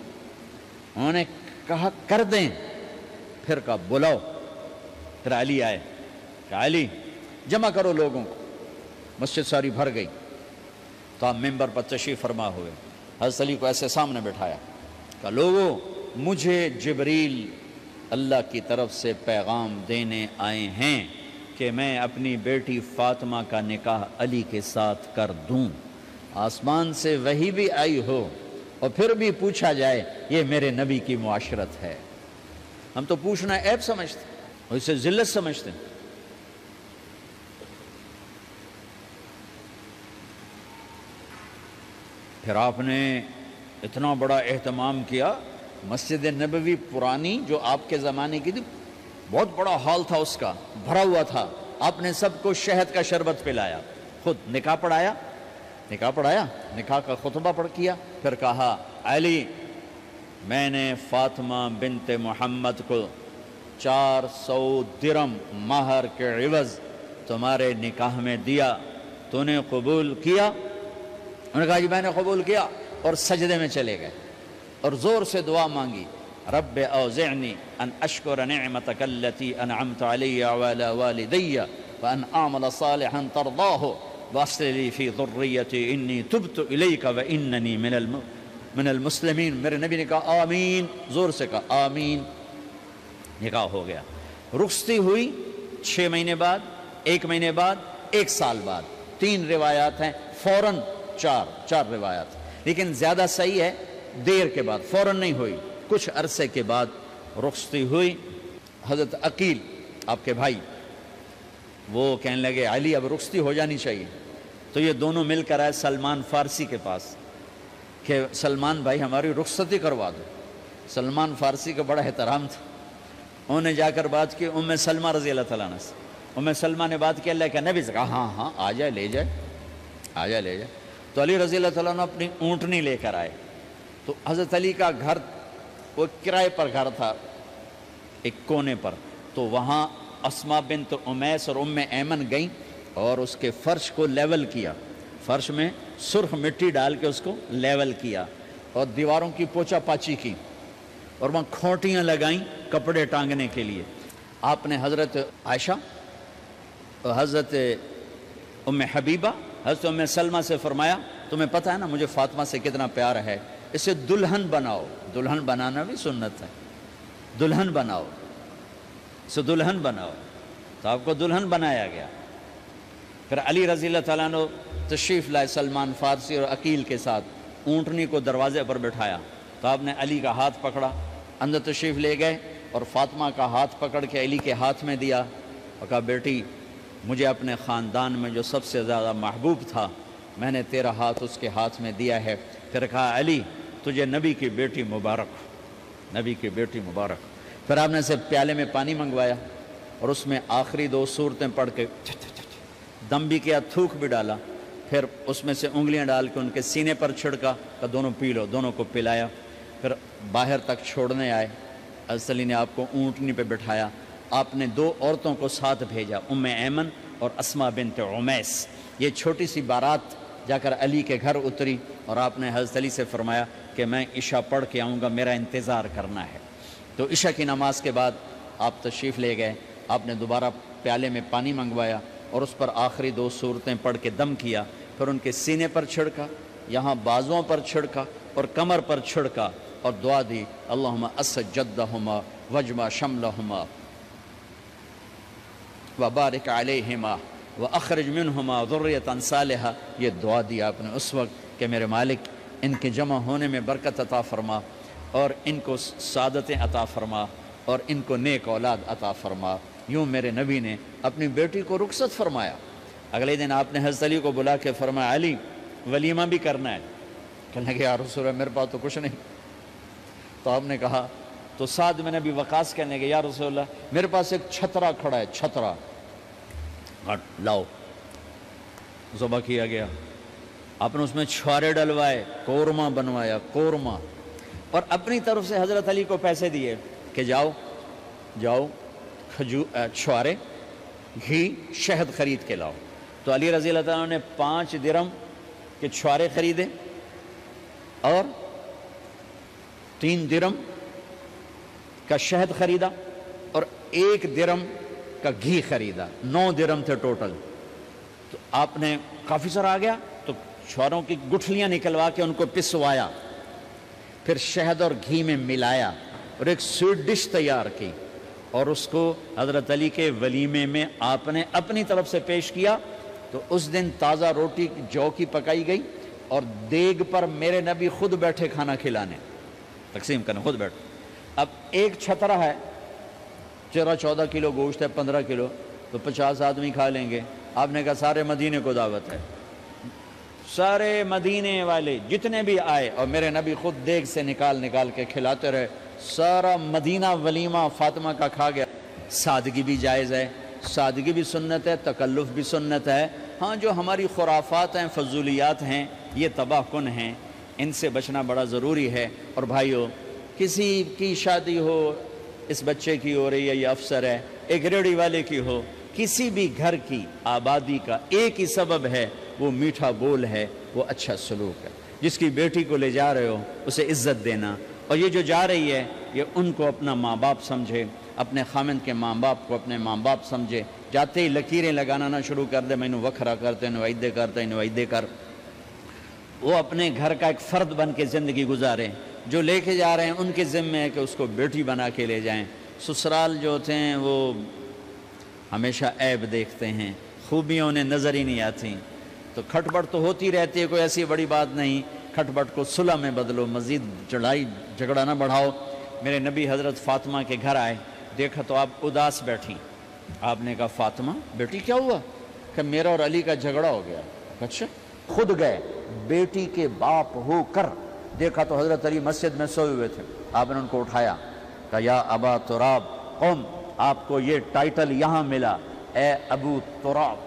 انہوں نے کہا کر دیں۔ پھر کہا بلاؤ۔ پھر علی آئے، کہا علی جمع کرو لوگوں کو۔ مسجد ساری بھر گئی، تو آپ ممبر پر تشریف فرما ہوئے۔ حضرت علی کو ایسے سامنے بٹھایا، کہ لوگوں مجھے جبریل اللہ کی طرف سے پیغام دینے آئے ہیں کہ میں اپنی بیٹی فاطمہ کا نکاح علی کے ساتھ کر دوں۔ آسمان سے وحی بھی آئی ہو اور پھر بھی پوچھا جائے یہ میرے نبی کی معاشرت ہے۔ ہم تو پوچھنا عیب سمجھتے اور اسے ذلت سمجھتے ہیں۔ پھر آپ نے اتنا بڑا اہتمام کیا، مسجد نبوی پرانی جو آپ کے زمانے کی تھی، بہت بڑا ہال تھا، اس کا بھرا ہوا تھا، آپ نے سب کو شہد کا شربت پلایا، خود نکاح پڑھایا، نکاح کا خطبہ پڑھ کیا، پھر کہا علی میں نے فاطمہ بنت محمد کو 400 درم مہر کے عوض تمہارے نکاح میں دیا، تو نے قبول کیا؟ انہوں نے کہا جی میں نے قبول کیا، اور سجدے میں چلے گئے اور زور سے دعا مانگی، رب اوزعنی ان اشکر نعمتک التی انعمت علی وعلی والدی وان اعمل صالحا ترضاہ واصلح لی فی ذریتی انی تبت الیک واننی من المسلمین۔ میرے نبی نے کہا آمین، زور سے کہا آمین، نکاح ہو گیا۔ رخصتی ہوئی 6 مہینے بعد، 1 مہینے بعد، 1 سال بعد، 3 روایات ہیں، فوراً 4 روایات، لیکن زیادہ صحیح ہے دیر کے بعد، فوراً نہیں ہوئی، کچھ عرصے کے بعد رخصتی ہوئی۔ حضرت عقیل آپ کے بھائی وہ کہنے لگے علی اب رخصتی ہو جانی چاہیے، تو یہ دونوں مل کر آئے سلمان فارسی کے پاس کہ سلمان بھائی ہماری رخصتی کروا دو۔ سلمان فارسی کا بڑا احترام تھا، انہوں نے جا کر بات کی ام سلمہ رضی اللہ تعالیٰ عنہ سے۔ ام سلمہ نے بات کی اللہ کے نبی سے، کہا ہاں آ جائے، لے جائے۔ تو علی رضی اللہ تعالیٰ عنہ اپنی اونٹنی لے کر آئے، تو حضرت علی کا گھر وہ کرائے پر گھر تھا ایک کونے پر، تو وہاں اسماء بنت امیس اور ام ایمن گئیں اور اس کے فرش کو لیول کیا، فرش میں سرخ مٹی ڈال کے اس کو لیول کیا اور دیواروں کی پوچا پاچی کی اور وہاں کھوٹیاں لگائیں کپڑے ٹانگنے کے لیے۔ آپ نے حضرت عائشہ، حضرت ام حبیبہ، حضرت ام سلمہ سے فرمایا تمہیں پتہ ہے نا مجھے فاطمہ سے کتنا پیار ہے، اسے دلہن بناؤ۔ دلہن بنانا بھی سنت ہے، دلہن بناؤ، اسے دلہن بناؤ، تو آپ کو دلہن بنایا گیا۔ پھر علی رضی اللہ تعالیٰ عنہ تشریف لائے سلمان فارسی اور عقیل کے ساتھ، اونٹنی کو دروازے پر بٹھایا، تو آپ نے علی کا ہاتھ پکڑا، اندر تشریف لے گئے اور فاطمہ کا ہاتھ پکڑ کے علی کے ہاتھ میں دیا اور کہا بیٹی مجھے اپنے خاندان میں جو سب سے زیادہ محبوب تھا میں نے تیرا ہاتھ اس کے ہاتھ میں دیا ہے۔ پھر کہا علی تجھے نبی کی بیٹی مبارک، نبی کی بیٹی مبارک۔ پھر آپ نے سے پیالے میں پانی منگوایا اور اس میں آخری 2 سورتیں پڑھ کے دم بھی کیا، تھوک بھی ڈالا، پھر اس میں سے انگلیاں ڈال کے ان کے سینے پر چھڑکا کہ دونوں پی لو، دونوں کو پلایا۔ پھر باہر تک چھوڑنے آئے، حضرت علی نے آپ کو اونٹنی پہ بٹھایا، آپ نے 2 عورتوں کو ساتھ بھیجا، ام ایمن اور اسماء بنت امیس۔ یہ چھوٹی سی بارات جا کر علی کے گھر اتری اور آپ نے حضرت علی سے فرمایا کہ میں عشاء پڑھ کے آؤں گا، میرا انتظار کرنا ہے۔ تو عشاء کی نماز کے بعد آپ تشریف لے گئے، آپ نے دوبارہ پیالے میں پانی منگوایا اور اس پر آخری 2 سورتیں پڑھ کے دم کیا، پھر ان کے سینے پر چھڑکا، یہاں بازوؤں پر چھڑکا اور کمر پر چھڑکا اور دعا دی اللہم اسد جدہما وجمع شملہما وبارک علیہما واخرج منہما ذریۃ صالحہ۔ یہ دعا دی آپ نے اس وقت کہ میرے مالک ان کے جمع ہونے میں برکت عطا فرما اور ان کو سعادتیں عطا فرما اور ان کو نیک اولاد عطا فرما۔ یوں میرے نبی نے اپنی بیٹی کو رخصت فرمایا۔ اگلے دن آپ نے حضرت علی کو بلا کے فرمایا علی ولیمہ بھی کرنا ہے۔ کہنے لگے یا رسول اللہ میرے پاس تو کچھ نہیں۔ تو آپ نے کہا، تو سعد بن ابی وقاص کہنے لگے یا رسول اللہ میرے پاس ایک چھترا کھڑا ہے، چھترا لاؤ۔ ذبح کیا گیا، آپ نے اس میں چھوارے ڈلوائے، قورمہ بنوایا، قورمہ، اور اپنی طرف سے حضرت علی کو پیسے دیے کہ جاؤ چھوارے، گھی، شہد خرید کے لاؤ۔ تو علی رضی اللہ تعالیٰ نے 5 درم کے چھوارے خریدے اور 3 درم کا شہد خریدا اور 1 درم کا گھی خریدا، 9 درم تھے ٹوٹل۔ تو آپ نے کافی سارا آ گیا تو چھواروں کی گٹھلیاں نکلوا کے ان کو پسوایا، پھر شہد اور گھی میں ملایا اور ایک سویٹ ڈش تیار کی اور اس کو حضرت علی کے ولیمے میں آپ نے اپنی طرف سے پیش کیا. تو اس دن تازہ روٹی جو کی پکائی گئی اور دیگ پر میرے نبی خود بیٹھے کھانا کھلانے، تقسیم کرنے خود بیٹھے. اب ایک چھترا ہے، 14 کلو گوشت ہے، 15 کلو، تو 50 آدمی کھا لیں گے. آپ نے کہا سارے مدینے کو دعوت ہے، سارے مدینے والے جتنے بھی آئے، اور میرے نبی خود دیگ سے نکال کے کھلاتے رہے. سارا مدینہ ولیمہ فاطمہ کا کھا گیا. سادگی بھی جائز ہے، سادگی بھی سنت ہے، تکلف بھی سنت ہے. ہاں جو ہماری خرافات ہیں، فضولیات ہیں، یہ تباہ کن ہیں، ان سے بچنا بڑا ضروری ہے. اور بھائیو، کسی کی شادی ہو، اس بچے کی ہو رہی ہے، یہ افسر ہے، ایک ریڑھی والے کی ہو، کسی بھی گھر کی آبادی کا ایک ہی سبب ہے، وہ میٹھا بول ہے، وہ اچھا سلوک ہے. جس کی بیٹی کو لے جا رہے ہو اسے عزت دینا، اور یہ جو جا رہی ہے یہ ان کو اپنا ماں باپ سمجھے، اپنے خامند کے ماں باپ کو اپنے ماں باپ سمجھے. جاتے ہی لکیریں لگانا نہ شروع کر دے، میں وکھرا کرتے نوائدے کرتے نوائدے کر. وہ اپنے گھر کا ایک فرد بن کے زندگی گزارے. جو لے کے جا رہے ہیں ان کے ذمہ ہے کہ اس کو بیٹی بنا کے لے جائیں. سسرال جو ہوتے ہیں وہ ہمیشہ عیب دیکھتے ہیں، خوبیاں انہیں نظر ہی نہیں آتی. تو کھٹ بٹ تو ہوتی رہتی ہے، کوئی ایسی بڑی بات نہیں. کھٹ بٹ کو صلح میں بدلو، مزید جھگڑا نہ بڑھاؤ. میرے نبی حضرت فاطمہ کے گھر آئے، دیکھا تو آپ اداس بیٹھی. آپ نے کہا فاطمہ بیٹی کیا ہوا؟ کہ میرا اور علی کا جھگڑا ہو گیا. اچھا. خود گئے بیٹی کے باپ ہو کر، دیکھا تو حضرت علی مسجد میں سوئے ہوئے تھے. آپ نے ان کو اٹھایا، کہا یا ابا تراب قم، آپ کو یہ ٹائٹل یہاں ملا، اے ابو تراب.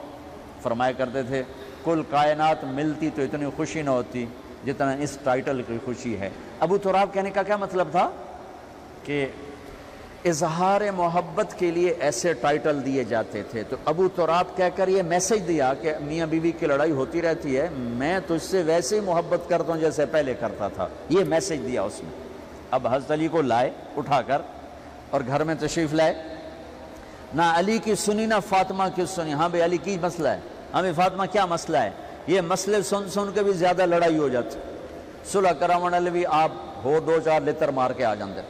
فرمایا کرتے تھے کل کائنات ملتی تو اتنی خوشی نہ ہوتی جتنا اس ٹائٹل کی خوشی ہے. ابو تراب کہنے کا کیا مطلب تھا؟ کہ اظہار محبت کے لیے ایسے ٹائٹل دیے جاتے تھے. تو ابو تراب کہہ کر یہ میسج دیا کہ میاں بیوی کی لڑائی ہوتی رہتی ہے، میں تجھ سے ویسے ہی محبت کرتا ہوں جیسے پہلے کرتا تھا. یہ میسج دیا اس نے. اب حضرت علی کو لائے اٹھا کر اور گھر میں تشریف لائے. نہ علی کی سنی نہ فاطمہ کی سنی. ہاں بھائی علی کی مسئلہ ہے، ہاں بھائی فاطمہ کیا مسئلہ ہے. یہ مسئلے سن کے بھی زیادہ لڑائی ہو جاتی. صلح کراون والے بھی آپ ہو 2-4 لتر مار کے آ جاندے.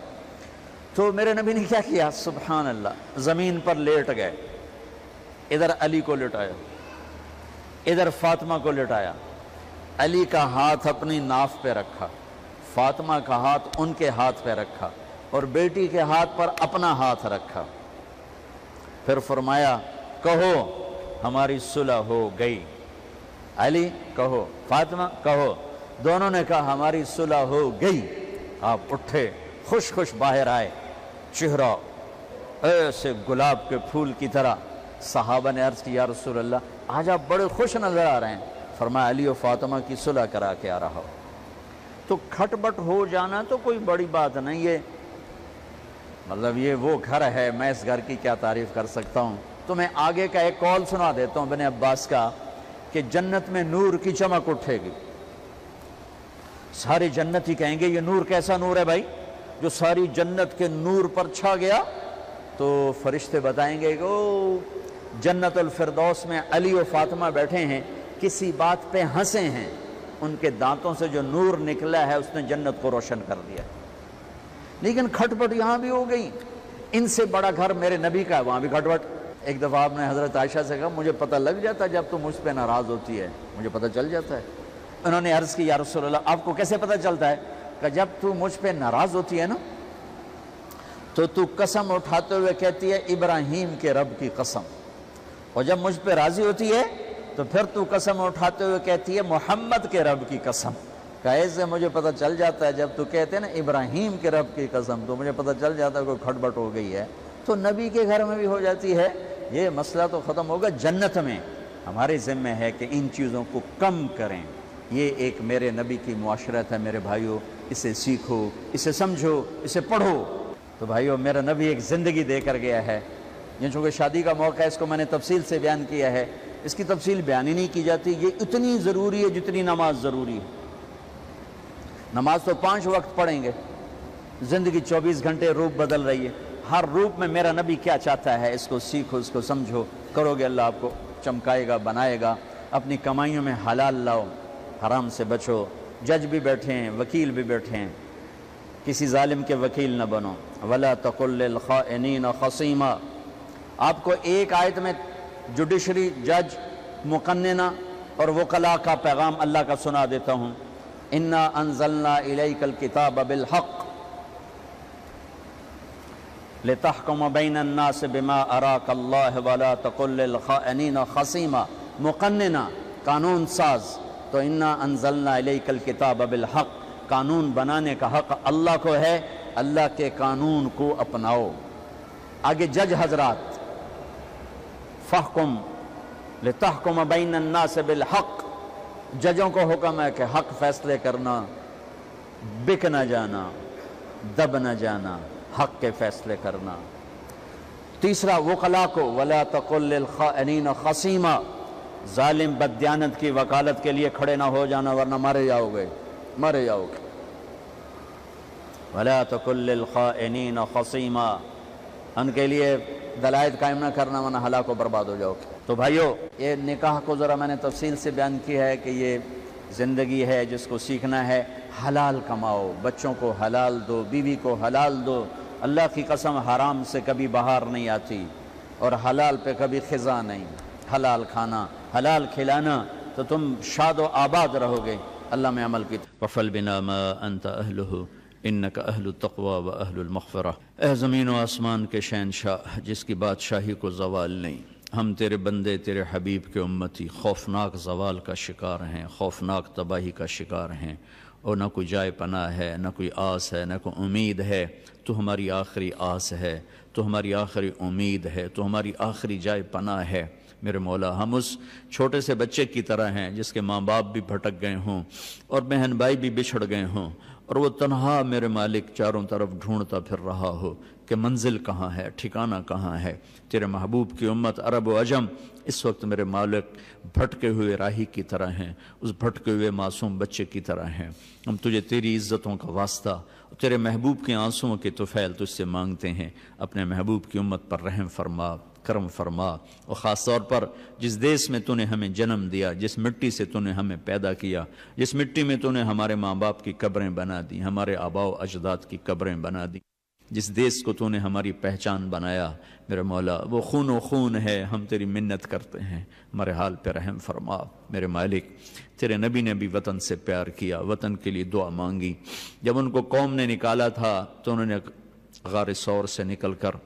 تو میرے نبی نے کیا کیا؟ سبحان اللہ، زمین پر لیٹ گئے. ادھر علی کو لٹایا، ادھر فاطمہ کو لٹایا. علی کا ہاتھ اپنی ناف پہ رکھا، فاطمہ کا ہاتھ ان کے ہاتھ پہ رکھا، اور بیٹی کے ہاتھ پر اپنا ہاتھ رکھا. پھر فرمایا کہو ہماری صلح ہو گئی. علی کہو، فاطمہ کہو. دونوں نے کہا ہماری صلح ہو گئی. آپ اٹھے، خوش باہر آئے، چہرہ ایسے گلاب کے پھول کی طرح. صحابہ نے عرض کی یا رسول اللہ آج آپ بڑے خوش نظر آ رہے ہیں. فرمایا علی و فاطمہ کی صلح کرا کے آ رہا ہو. تو کھٹ بٹ ہو جانا تو کوئی بڑی بات نہیں ہے، مطلب یہ وہ گھر ہے، میں اس گھر کی کیا تعریف کر سکتا ہوں. تو میں آگے کا ایک قول سنا دیتا ہوں ابن عباس کا، کہ جنت میں نور کی چمک اٹھے گی. سارے جنتی کہیں گے یہ نور کیسا نور ہے بھائی جو ساری جنت کے نور پر چھا گیا. تو فرشتے بتائیں گے کہ او جنت الفردوس میں علی و فاطمہ بیٹھے ہیں، کسی بات پہ ہنسے ہیں، ان کے دانتوں سے جو نور نکلا ہے اس نے جنت کو روشن کر دیا. لیکن کھٹ پٹ یہاں بھی ہو گئی. ان سے بڑا گھر میرے نبی کا ہے، وہاں بھی کھٹ پٹ. ایک دفعہ آپ نے حضرت عائشہ سے کہا مجھے پتہ لگ جاتا ہے جب تو مجھ پہ ناراض ہوتی ہے، مجھے پتہ چل جاتا ہے. انہوں نے عرض کی یا رسول اللہ آپ کو کیسے پتہ چلتا ہے؟ کہ جب تو مجھ پہ ناراض ہوتی ہے نا تو قسم اٹھاتے ہوئے کہتی ہے ابراہیم کے رب کی قسم، اور جب مجھ پہ راضی ہوتی ہے تو پھر تو قسم اٹھاتے ہوئے کہتی ہے محمد کے رب کی قسم. ایسے مجھے پتہ چل جاتا ہے جب تو کہتے ہیں نا ابراہیم کے رب کی قسم تو مجھے پتہ چل جاتا ہے کوئی کھٹ بٹ ہو گئی ہے. تو نبی کے گھر میں بھی ہو جاتی ہے. یہ مسئلہ تو ختم ہوگا. جنت میں ہمارے ذمہ ہے کہ ان چیزوں کو کم کریں. یہ ایک میرے نبی کی معاشرت ہے میرے بھائیوں، اسے سیکھو، اسے سمجھو، اسے پڑھو. تو بھائیوں میرا نبی ایک زندگی دے کر گیا ہے. یہ چونکہ شادی کا موقع ہے اس کو میں نے تفصیل سے بیان کیا ہے، اس کی تفصیل بیان ہی نہیں کی جاتی. یہ اتنی ضروری ہے جتنی نماز ضروری ہے. نماز تو 5 وقت پڑھیں گے، زندگی 24 گھنٹے روپ بدل رہی ہے. ہر روپ میں میرا نبی کیا چاہتا ہے اس کو سیکھو، اس کو سمجھو. کرو گے اللہ آپ کو چمکائے گا، بنائے گا. اپنی کمائیوں میں حلال لاؤ، حرام سے بچو. جج بھی بیٹھے ہیں، وکیل بھی بیٹھے ہیں، کسی ظالم کے وکیل نہ بنو. وَلَا تَقُلْ لِلْخَائِنِينَ خَصِيمًا. آپ کو ایک آیت میں جوڈیشری، جج، مقننہ اور وکلاء کا پیغام اللہ کا سنا دیتا ہوں. اِنَّا أَنزَلْنَا إِلَيْكَ الْكِتَابَ بِالْحَقِّ لِتَحْكُمَ بَيْنَ النَّاسِ بِمَا أَرَاكَ اللَّهُ وَلَا تَقُلْ لِلْخَائِنِينَ خَصِيمًا. مقننہ، قانون ساز. تو اِنَّا أَنزَلْنَا إِلَيْكَ الْكِتَابَ بِالْحَقِّ. قانون بنانے کا حق اللہ کو ہے، اللہ کے قانون کو اپناؤ. آگے جج حضرات، فَحْكُمْ لِتَحْكُمَ بَيْنَ النَّاسِ بِالْحَقِّ. ججوں کو حکم ہے کہ حق فیصلے کرنا، بک نہ جانا، دب نہ جانا، حق کے فیصلے کرنا. تیسرا وکلاء کو وَلَا تَقُلْ لِلْخَائِنِينَ خَصِيمًا. ظالم بددیانت کی وکالت کے لیے کھڑے نہ ہو جانا ورنہ مارے جاؤ گے، مارے جاؤ گے. وَلَا تَقُلْ لِلْخَائِنِينَ خَصِيمًا. ان کے لیے دلائل قائم نہ کرنا ورنہ ہلاک و برباد ہو جاؤ گے. تو بھائیو، یہ نکاح کو ذرا میں نے تفصیل سے بیان کی ہے کہ یہ زندگی ہے جس کو سیکھنا ہے. حلال کماؤ، بچوں کو حلال دو، بیوی کو حلال دو. اللہ کی قسم حرام سے کبھی بہار نہیں آتی اور حلال پہ کبھی خزاں نہیں. حلال کھانا، حلال کھلانا تو تم شاد و آباد رہو گے. اللہ میں عمل کی. وَفَلْ بِنَا مَا أَنْتَ أَهْلُهُ إِنَّكَ أَهْلُ التَّقْوَى وَأَهْلُ الْمَغْفِرَةِ. اے زمین و آسمان کے شہنشاہ جس کی بادشاہی کو زوال نہیں، ہم تیرے بندے، تیرے حبیب کے امتی خوفناک زوال کا شکار ہیں، خوفناک تباہی کا شکار ہیں، اور نہ کوئی جائے پناہ ہے، نہ کوئی آس ہے، نہ کوئی امید ہے. تو ہماری آخری آس ہے، تو ہماری آخری امید ہے، تو ہماری آخری جائے پناہ ہے. میرے مولا، ہم اس چھوٹے سے بچے کی طرح ہیں جس کے ماں باپ بھی بھٹک گئے ہوں اور بہن بھائی بھی بچھڑ گئے ہوں، اور وہ تنہا میرے مالک چاروں طرف ڈھونڈتا پھر رہا ہو کہ منزل کہاں ہے، ٹھکانہ کہاں ہے. تیرے محبوب کی امت عرب و عجم اس وقت میرے مالک بھٹکے ہوئے راہی کی طرح ہیں، اس بھٹکے ہوئے معصوم بچے کی طرح ہیں. ہم تجھے تیری عزتوں کا واسطہ، تیرے محبوب کے آنسوؤں کے طفیل تجھ سے مانگتے ہیں. اپنے محبوب کی امت پر رحم فرما، کرم فرما. اور خاص طور پر جس دیس میں تو نے ہمیں جنم دیا، جس مٹی سے تو نے ہمیں پیدا کیا، جس مٹی میں تو نے ہمارے ماں باپ کی قبریں بنا دی، ہمارے آباء و اجداد کی قبریں بنا دی، جس دیس کو تو نے ہماری پہچان بنایا، میرے مولا وہ خون و خون ہے. ہم تیری منت کرتے ہیں، ہمارے حال پہ رحم فرما. میرے مالک، تیرے نبی نے بھی وطن سے پیار کیا، وطن کے لیے دعا مانگی. جب ان کو قوم نے نکالا تھا تو انہوں نے غار سور سے نکل کر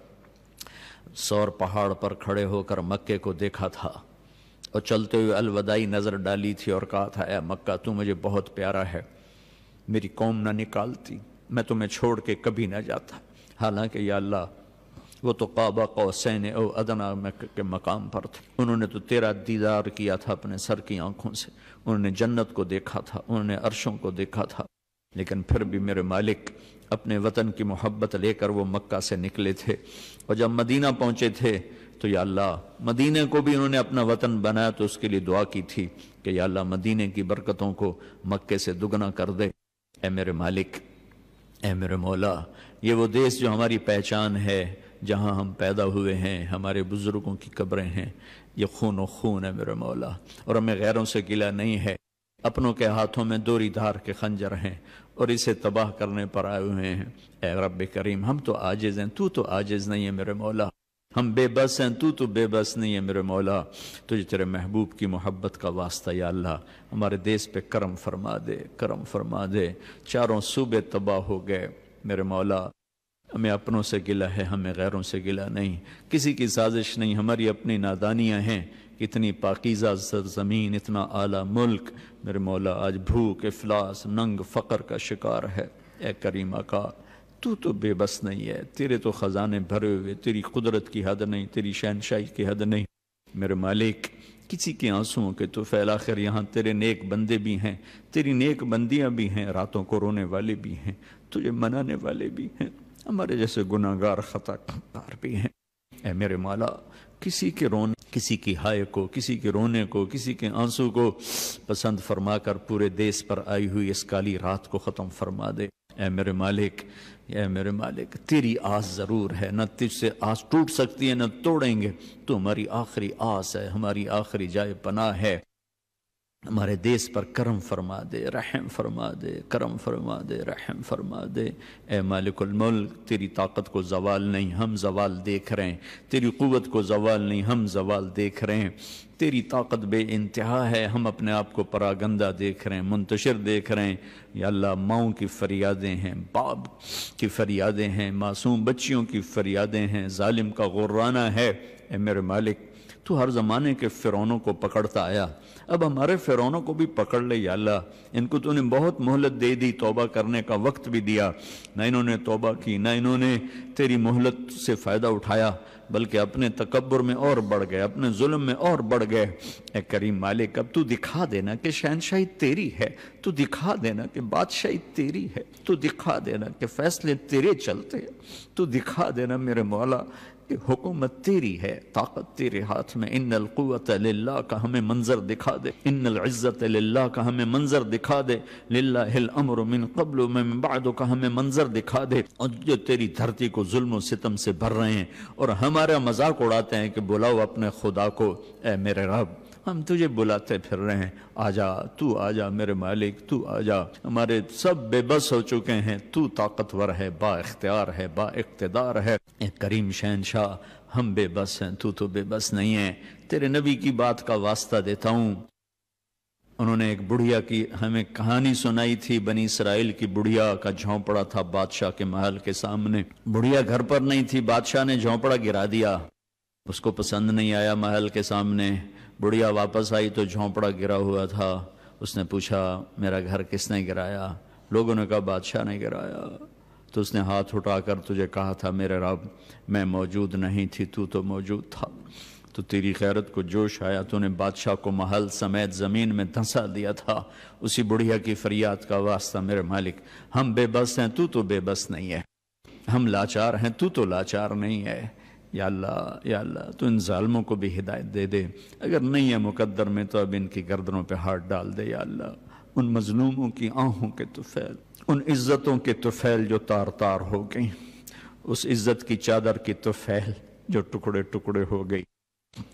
سور پہاڑ پر کھڑے ہو کر مکے کو دیکھا تھا اور چلتے ہوئے الوداعی نظر ڈالی تھی اور کہا تھا، اے مکہ تو مجھے بہت پیارا ہے، میری قوم نہ نکالتی، میں تمہیں چھوڑ کے کبھی نہ جاتا. حالانکہ یا اللہ وہ تو قاب قوسین او ادنا کے مقام پر تھے. انہوں نے تو تیرا دیدار کیا تھا اپنے سر کی آنکھوں سے، انہوں نے جنت کو دیکھا تھا، انہوں نے عرشوں کو دیکھا تھا. لیکن پھر بھی میرے مالک اپنے وطن کی محبت لے کر وہ مکہ سے نکلے تھے، اور جب مدینہ پہنچے تھے تو یا اللہ مدینہ کو بھی انہوں نے اپنا وطن بنایا تو اس کے لیے دعا کی تھی کہ یا اللہ مدینہ کی برکتوں کو مکے سے دگنا کر دے. اے میرے مالک، اے میرے مولا، یہ وہ دیس جو ہماری پہچان ہے، جہاں ہم پیدا ہوئے ہیں، ہمارے بزرگوں کی قبریں ہیں، یہ خون و خون ہے میرے مولا، اور ہمیں غیروں سے گلہ نہیں ہے. اپنوں کے ہاتھوں میں دوری دھار کے خنجر ہیں اور اسے تباہ کرنے پر آئے ہوئے ہیں. اے رب کریم، ہم تو عاجز ہیں، تو عاجز نہیں ہے میرے مولا. ہم بے بس ہیں، تو بے بس نہیں ہے میرے مولا. تجھے تیرے محبوب کی محبت کا واسطہ یا اللہ ہمارے دیس پہ کرم فرما دے، کرم فرما دے. چاروں صوبے تباہ ہو گئے میرے مولا. ہمیں اپنوں سے گلہ ہے، ہمیں غیروں سے گلہ نہیں. کسی کی سازش نہیں، ہماری اپنی نادانیاں ہیں. اتنی پاکیزہ سرزمین، اتنا اعلیٰ ملک میرے مولا آج بھوک، افلاس، ننگ، فقر کا شکار ہے. اے کریم آقا، تو بے بس نہیں ہے، تیرے تو خزانے بھرے ہوئے، تیری قدرت کی حد نہیں، تیری شہنشاہی کی حد نہیں. میرے مالک، کسی کے آنسوؤں کے تو فیل آخر یہاں تیرے نیک بندے بھی ہیں، تیری نیک بندیاں بھی ہیں، راتوں کو رونے والے بھی ہیں، تجھے منانے والے بھی ہیں، ہمارے جیسے گناہگار خطا کار بھی ہیں. اے میرے مولا، کسی کے رونے، کسی کی ہائے کو، کسی کے رونے کو، کسی کے آنسو کو پسند فرما کر پورے دیس پر آئی ہوئی اس کالی رات کو ختم فرما دے. اے میرے مالک، اے میرے مالک، تیری آس ضرور ہے، نہ تجھ سے آس ٹوٹ سکتی ہے، نہ توڑیں گے. تو ہماری آخری آس ہے، ہماری آخری جائے پناہ ہے. ہمارے دیس پر کرم فرما دے، رحم فرما دے، کرم فرما دے، رحم فرما دے۔ اے مالک الملک، تیری طاقت کو زوال نہیں، ہم زوال دیکھ رہے ہیں، تیری قوت کو زوال نہیں، ہم زوال دیکھ رہے ہیں۔ تیری طاقت بے انتہا ہے، ہم اپنے آپ کو پراگندہ دیکھ رہے ہیں، منتشر دیکھ رہے ہیں۔ یا اللہ، ماؤں کی فریادیں ہیں، باپ کی فریادیں ہیں، معصوم بچیوں کی فریادیں ہیں، ظالم کا غرانہ ہے۔ اے میرے مالک، تو ہر زمانے کے فرعونوں کو پکڑتا آیا، اب ہمارے فرعونوں کو بھی پکڑ لے یا اللہ۔ ان کو تو نے بہت مہلت دے دی، توبہ کرنے کا وقت بھی دیا، نہ انہوں نے توبہ کی، نہ انہوں نے تیری مہلت سے فائدہ اٹھایا، بلکہ اپنے تکبر میں اور بڑھ گئے، اپنے ظلم میں اور بڑھ گئے۔ اے کریم مالک، اب تو دکھا دینا کہ شہنشاہی تیری ہے، تو دکھا دینا کہ بادشاہی تیری ہے، تو دکھا دینا کہ فیصلے تیرے چلتے ہیں، تو دکھا دینا میرے مولا کہ حکومت تیری ہے، طاقت تیرے ہاتھ میں۔ ان القوت للہ کا ہمیں منظر دکھا دے، ان العزت للہ کا ہمیں منظر دکھا دے، للہ الامر من قبل و من بعد کا ہمیں منظر دکھا دے۔ اور جو تیری دھرتی کو ظلم و ستم سے بھر رہے ہیں اور ہمارا مذاق اڑاتے ہیں کہ بلاؤ اپنے خدا کو، اے میرے رب ہم تجھے بلاتے پھر رہے ہیں، آجا تو، آجا میرے مالک تو، آجا۔ ہمارے سب بے بس ہو چکے ہیں، تو طاقتور ہے، با اختیار ہے، با اقتدار ہے۔ اے کریم شہنشاہ، ہم بے بس ہیں، تو بے بس نہیں ہے۔ تیرے نبی کی بات کا واسطہ دیتا ہوں، انہوں نے ایک بڑھیا کی ہمیں کہانی سنائی تھی، بنی اسرائیل کی بڑھیا کا جھونپڑا تھا بادشاہ کے محل کے سامنے۔ بڑھیا گھر پر نہیں تھی، بادشاہ نے جھونپڑا گرا دیا، اس کو پسند نہیں آیا محل کے سامنے۔ بڑھیا واپس آئی تو جھونپڑا گرا ہوا تھا، اس نے پوچھا میرا گھر کس نے گرایا؟ لوگوں نے کہا بادشاہ نے گرایا۔ تو اس نے ہاتھ اٹھا کر تجھے کہا تھا میرے رب میں موجود نہیں تھی، تو موجود تھا۔ تو تیری غیرت کو جوش آیا، تو نے بادشاہ کو محل سمیت زمین میں دھنسا دیا تھا۔ اسی بڑھیا کی فریاد کا واسطہ میرے مالک، ہم بے بس ہیں، تو بے بس نہیں ہے، ہم لاچار ہیں، تو لاچار نہیں ہے۔ یا اللہ، یا اللہ، تو ان ظالموں کو بھی ہدایت دے دے، اگر نہیں ہے مقدر میں تو اب ان کی گردنوں پہ ہاتھ ڈال دے یا اللہ۔ ان مظلوموں کی آنکھوں کے طفیل، ان عزتوں کے طفیل جو تار تار ہو گئیں، اس عزت کی چادر کی طفیل جو ٹکڑے ٹکڑے ہو گئی۔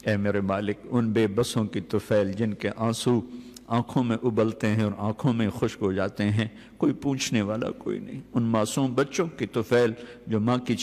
اے میرے مالک، ان بے بسوں کی طفیل جن کے آنسو آنکھوں میں ابلتے ہیں اور آنکھوں میں خشک ہو جاتے ہیں، کوئی پوچھنے والا کوئی نہیں۔ ان معصوم بچوں کی طفیل جو ماں کی